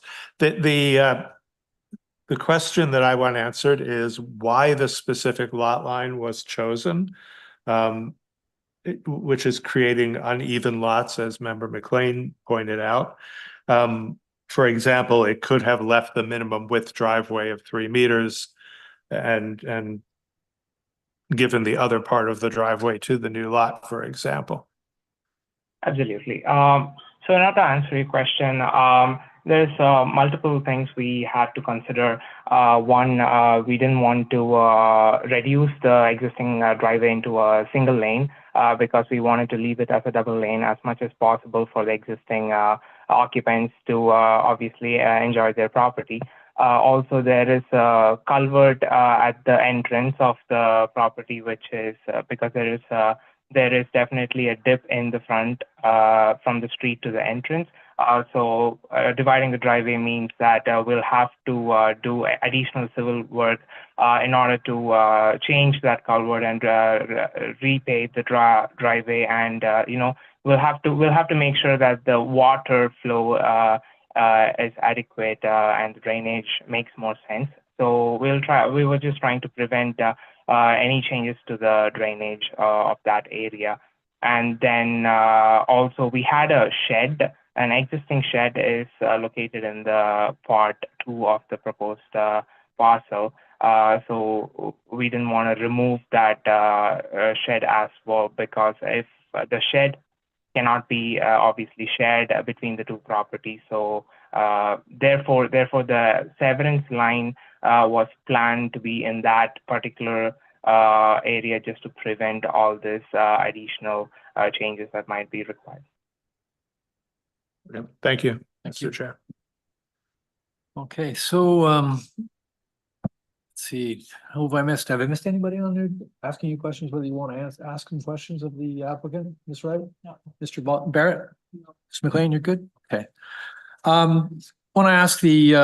The question that I want answered is why the specific lot line was chosen, which is creating uneven lots, as Member McLean pointed out. For example, it could have left the minimum width driveway of 3 meters and given the other part of the driveway to the new lot, for example. Absolutely. So now to answer your question, there's multiple things we had to consider. One, we didn't want to reduce the existing driveway into a single lane because we wanted to leave it as a double lane as much as possible for the existing occupants to obviously enjoy their property. Also, there is a culvert at the entrance of the property, which is because there is definitely a dip in the front from the street to the entrance. So dividing the driveway means that we'll have to do additional civil work in order to change that culvert and repave the driveway, and we'll have to make sure that the water flow is adequate and the drainage makes more sense. So we were just trying to prevent any changes to the drainage of that area. And then also we had a shed. An existing shed is located in the part 2 of the proposed parcel. So we didn't want to remove that shed as well, because if the shed cannot be obviously shared between the 2 properties. So therefore the severance line was planned to be in that particular area, just to prevent all this additional changes that might be required. Thank you, Mr. Chair. Okay, so let's see, who have I missed? Have I missed anybody on there asking you questions, whether you want to ask them questions of the applicant, Ms. Wright? No. Mr. Barrett? No. Ms. McLean, you're good? Okay. Want to ask the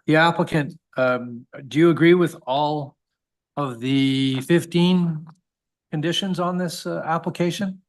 applicant, do you agree with all of the 15 conditions on this application?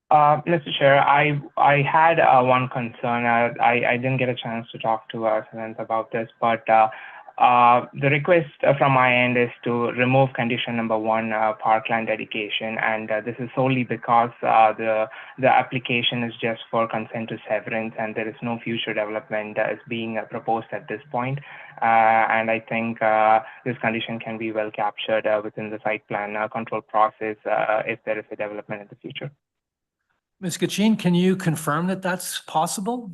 Mr. Chair, I had one concern. I didn't get a chance to talk to Samantha about this, but the request from my end is to remove condition number 1, parkland dedication, and this is solely because the application is just for consent to severance, and there is no future development is being proposed at this point. And I think this condition can be well captured within the site plan control process if there is a development in the future. Ms. Kachin, can you confirm that that's possible?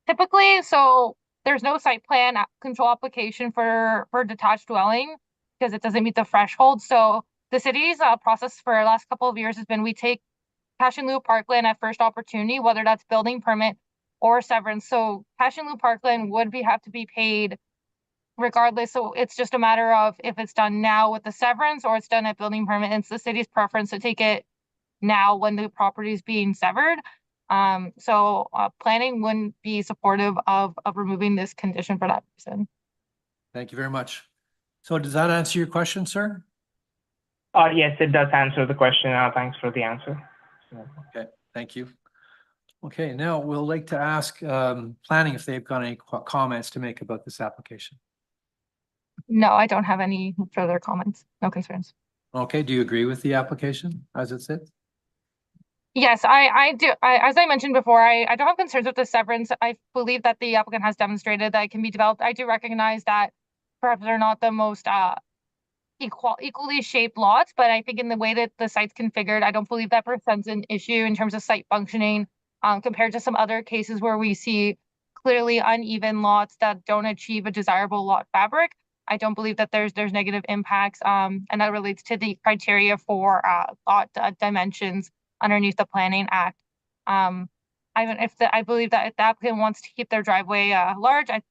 Typically, so there's no site plan control application for detached dwelling because it doesn't meet the threshold. So the city's process for the last couple of years has been we take cash in lieu parkland at first opportunity, whether that's building permit or severance. So cash in lieu parkland would have to be paid regardless. So it's just a matter of if it's done now with the severance or it's done at building permit. It's the city's preference to take it now when the property is being severed. So planning wouldn't be supportive of removing this condition for that reason. Thank you very much. So does that answer your question, sir? Yes, it does answer the question. Thanks for the answer. Okay, thank you. Okay, now we'll like to ask planning if they've got any comments to make about this application. No, I don't have any further comments. No concerns. Okay, do you agree with the application as it sits? Yes, I do. As I mentioned before, I don't have concerns with the severance. I believe that the applicant has demonstrated that it can be developed. I do recognize that perhaps they're not the most equally shaped lots, but I think in the way that the site's configured, I don't believe that presents an issue in terms of site functioning compared to some other cases where we see clearly uneven lots that don't achieve a desirable lot fabric. I don't believe that there's negative impacts, and that relates to the criteria for lot dimensions underneath the Planning Act. I believe that if the applicant wants to keep their driveway large, I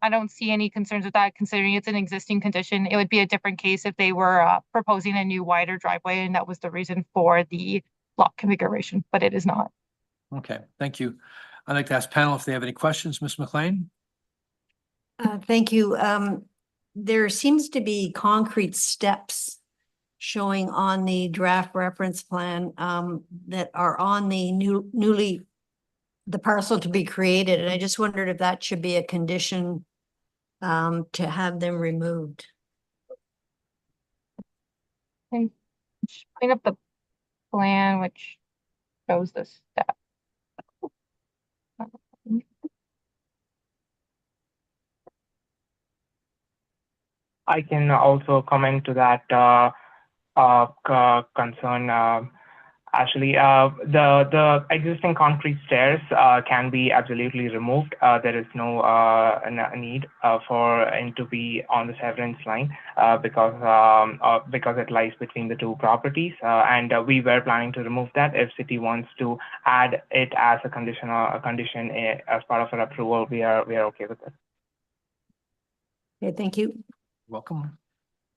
don't see any concerns with that, considering it's an existing condition. It would be a different case if they were proposing a new wider driveway, and that was the reason for the lot configuration, but it is not. Okay, thank you. I'd like to ask panel if they have any questions. Ms. McLean? Thank you. There seems to be concrete steps showing on the draft reference plan that are on the the parcel to be created. And I just wondered if that should be a condition to have them removed. And bring up the plan which shows the step. I can also comment to that concern. Actually, the existing concrete stairs can be absolutely removed. There is no need for it to be on the severance line because it lies between the two properties. And we were planning to remove that. If city wants to add it as a condition as part of our approval, we are okay with it. Okay, thank you. Welcome.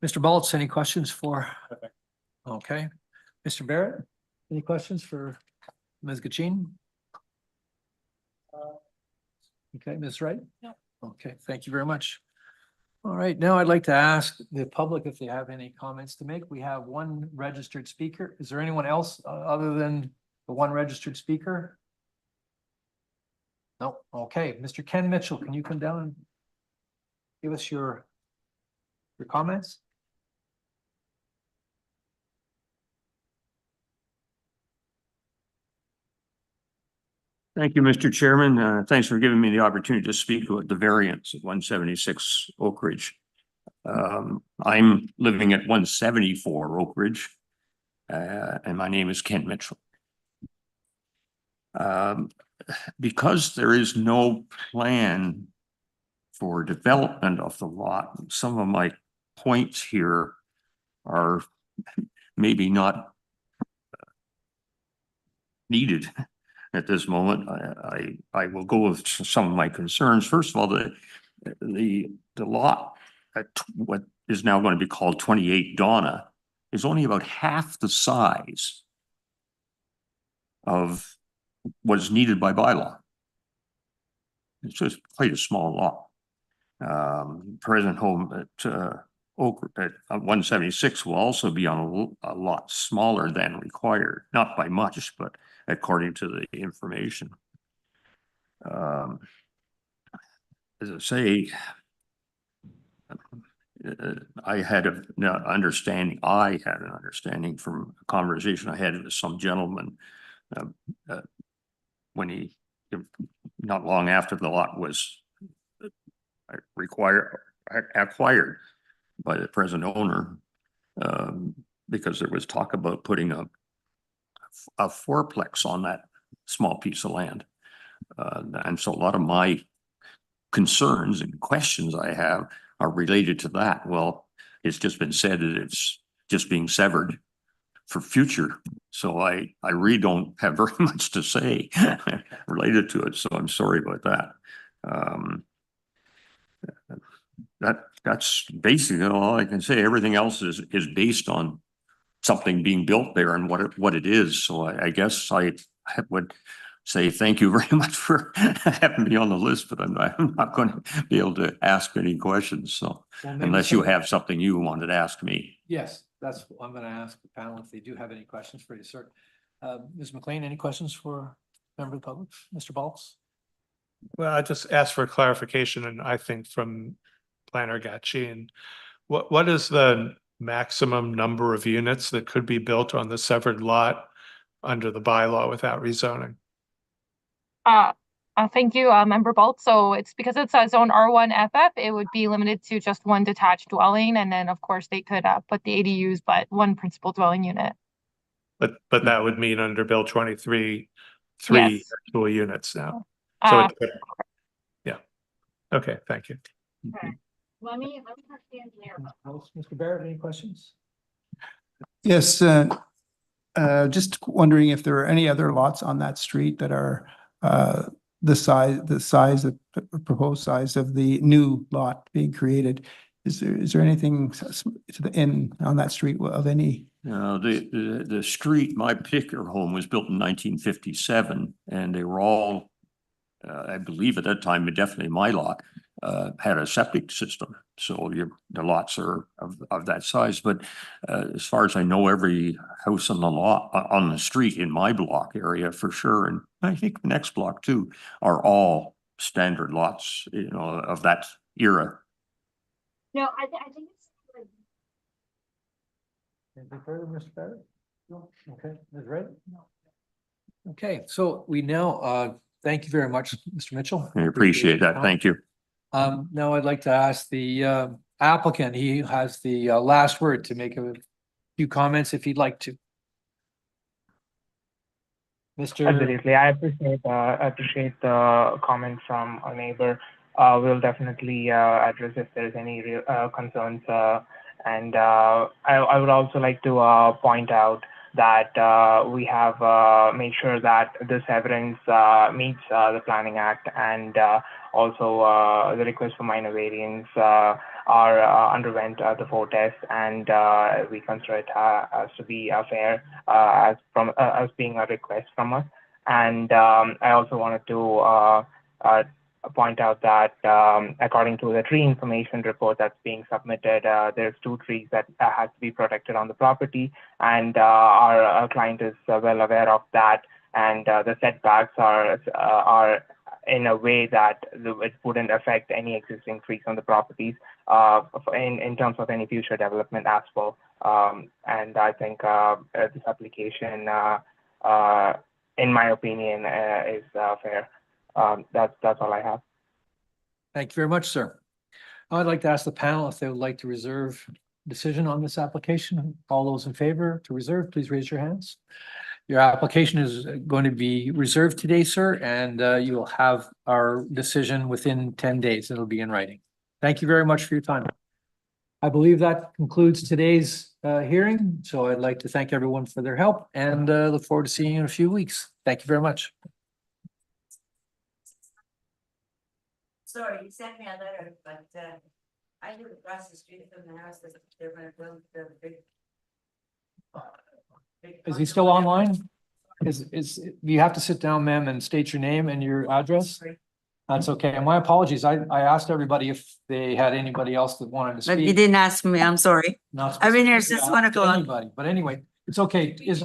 Mr. Baltz, any questions for? Okay. Mr. Barrett, any questions for Ms. Gachin? Okay, Ms. Wright? No. Okay, thank you very much. All right, now I'd like to ask the public if they have any comments to make. We have one registered speaker. Is there anyone else other than the one registered speaker? No. Okay, Mr. Ken Mitchell, can you come down and give us your comments? Thank you, Mr. Chairman. Thanks for giving me the opportunity to speak about the variance at 176 Oakridge. I'm living at 174 Oakridge, and my name is Ken Mitchell. Because there is no plan for development of the lot, some of my points here are maybe not needed at this moment. I will go with some of my concerns. First of all, the lot at what is now going to be called 28 Donna is only about half the size of what is needed by bylaw. It's just quite a small lot. Present home at 176 will also be on a lot smaller than required, not by much, but according to the information. As I say, I had an understanding from a conversation I had with some gentleman when not long after the lot was acquired by the present owner, because there was talk about putting a fourplex on that small piece of land. And so a lot of my concerns and questions I have are related to that. Well, it's just been said that it's just being severed for future. So I really don't have very much to say related to it. So I'm sorry about that. That's basically all I can say. Everything else is based on something being built there and what it is. So I guess I would say thank you very much for having me on the list, but I'm not going to be able to ask any questions. So Well, maybe unless you some- have something you wanted to ask me. Yes, that's what I'm going to ask the panel if they do have any questions for you, sir. Ms. McLean, any questions for member of the public? Mr. Baltz? Well, I just asked for clarification, and I think from Planner Gatchin, what is the maximum number of units that could be built on the severed lot under the bylaw without rezoning? Thank you, member Bolt. So it's because it's a zone R1 FF, it would be limited to just one detached dwelling. And then of course they could put the ADUs, but one principal dwelling unit. But that would mean under Bill 23, Yes. 3 actual units now. So Uh, yeah. Okay, thank you. Let me talk to the engineer. Mr. Barrett, any questions? Yes, just wondering if there are any other lots on that street that are the size of proposed size of the new lot being created. Is there anything to the end on that street of any? The street, my particular home was built in 1957, and they were all, I believe at that time, but definitely my lot, had a septic system. So the lots are of that size. But as far as I know, every house on the lot on the street in my block area for sure, and I think the next block too, are all standard lots, you know, of that era. No, I think it's. Anything further, Mr. Barrett? No. Okay, Ms. Wright? Okay, so we now, thank you very much, Mr. Mitchell. I appreciate that. Thank you. Now I'd like to ask the applicant, he has the last word to make a few comments if he'd like to. Mr. Absolutely. I appreciate the comments from our neighbor. We'll definitely address if there's any real concerns. And I would also like to point out that we have made sure that this evidence meets the Planning Act, and also the request for minor variance underwent the 4 tests, and we consider it as to be fair as being a request from us. And I also wanted to point out that according to the tree information report that's being submitted, there's 2 trees that has to be protected on the property, and our client is well aware of that, and the setbacks are in a way that it wouldn't affect any existing trees on the properties in terms of any future development as well. And I think this application, in my opinion, is fair. That's all I have. Thank you very much, sir. I'd like to ask the panel if they would like to reserve decision on this application. All those in favor to reserve, please raise your hands. Your application is going to be reserved today, sir, and you will have our decision within 10 days. It'll be in writing. Thank you very much for your time. I believe that concludes today's hearing. So I'd like to thank everyone for their help and look forward to seeing you in a few weeks. Thank you very much. Sorry, you sent me a letter, but I live across the street from the house that they're gonna build the big. Is he still online? You have to sit down, ma'am, and state your name and your address? That's okay. And my apologies. I asked everybody if they had anybody else that wanted to But you speak. didn't ask me, I'm sorry. Not I've been here specifically since 1 o'clock. anybody, but anyway, it's okay. Is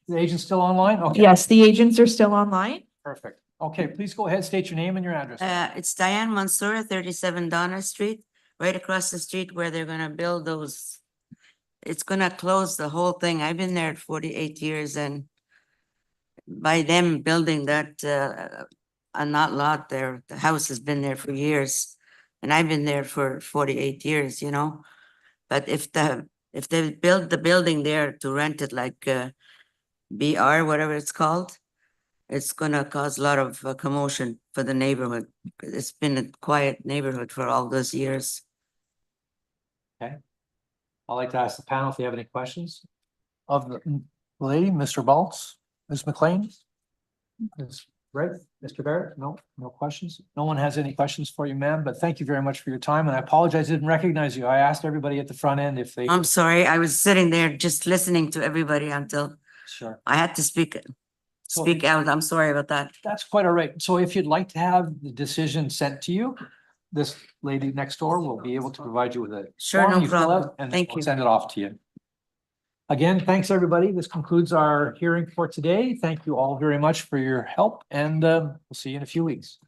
the agent still online? Okay. Yes, the agents are still online. Perfect. Okay, please go ahead, state your name and your address. It's Diane Mansour, 37 Donna Street, right across the street where they're gonna build those. It's gonna close the whole thing. I've been there 48 years, and by them building that not lot there, the house has been there for years, and I've been there for 48 years, you know. But if they build the building there to rent it like BR, whatever it's called, it's gonna cause a lot of commotion for the neighborhood. It's been a quiet neighborhood for all those years. Okay. I'd like to ask the panel if they have any questions of the lady, Mr. Baltz, Ms. McLean. Ms. Wright, Mr. Barrett, no questions. No one has any questions for you, ma'am, but thank you very much for your time. And I apologize, I didn't recognize you. I asked everybody at the front end if they. I'm sorry, I was sitting there just listening to everybody until Sure. I had to speak. speak out. I'm sorry about that. That's quite all right. So if you'd like to have the decision sent to you, this lady next door will be able to provide you with a. Sure, form no you fill out, problem. and Thank we'll you. Send it off to you. Again, thanks, everybody. This concludes our hearing for today. Thank you all very much for your help, and we'll see you in a few weeks.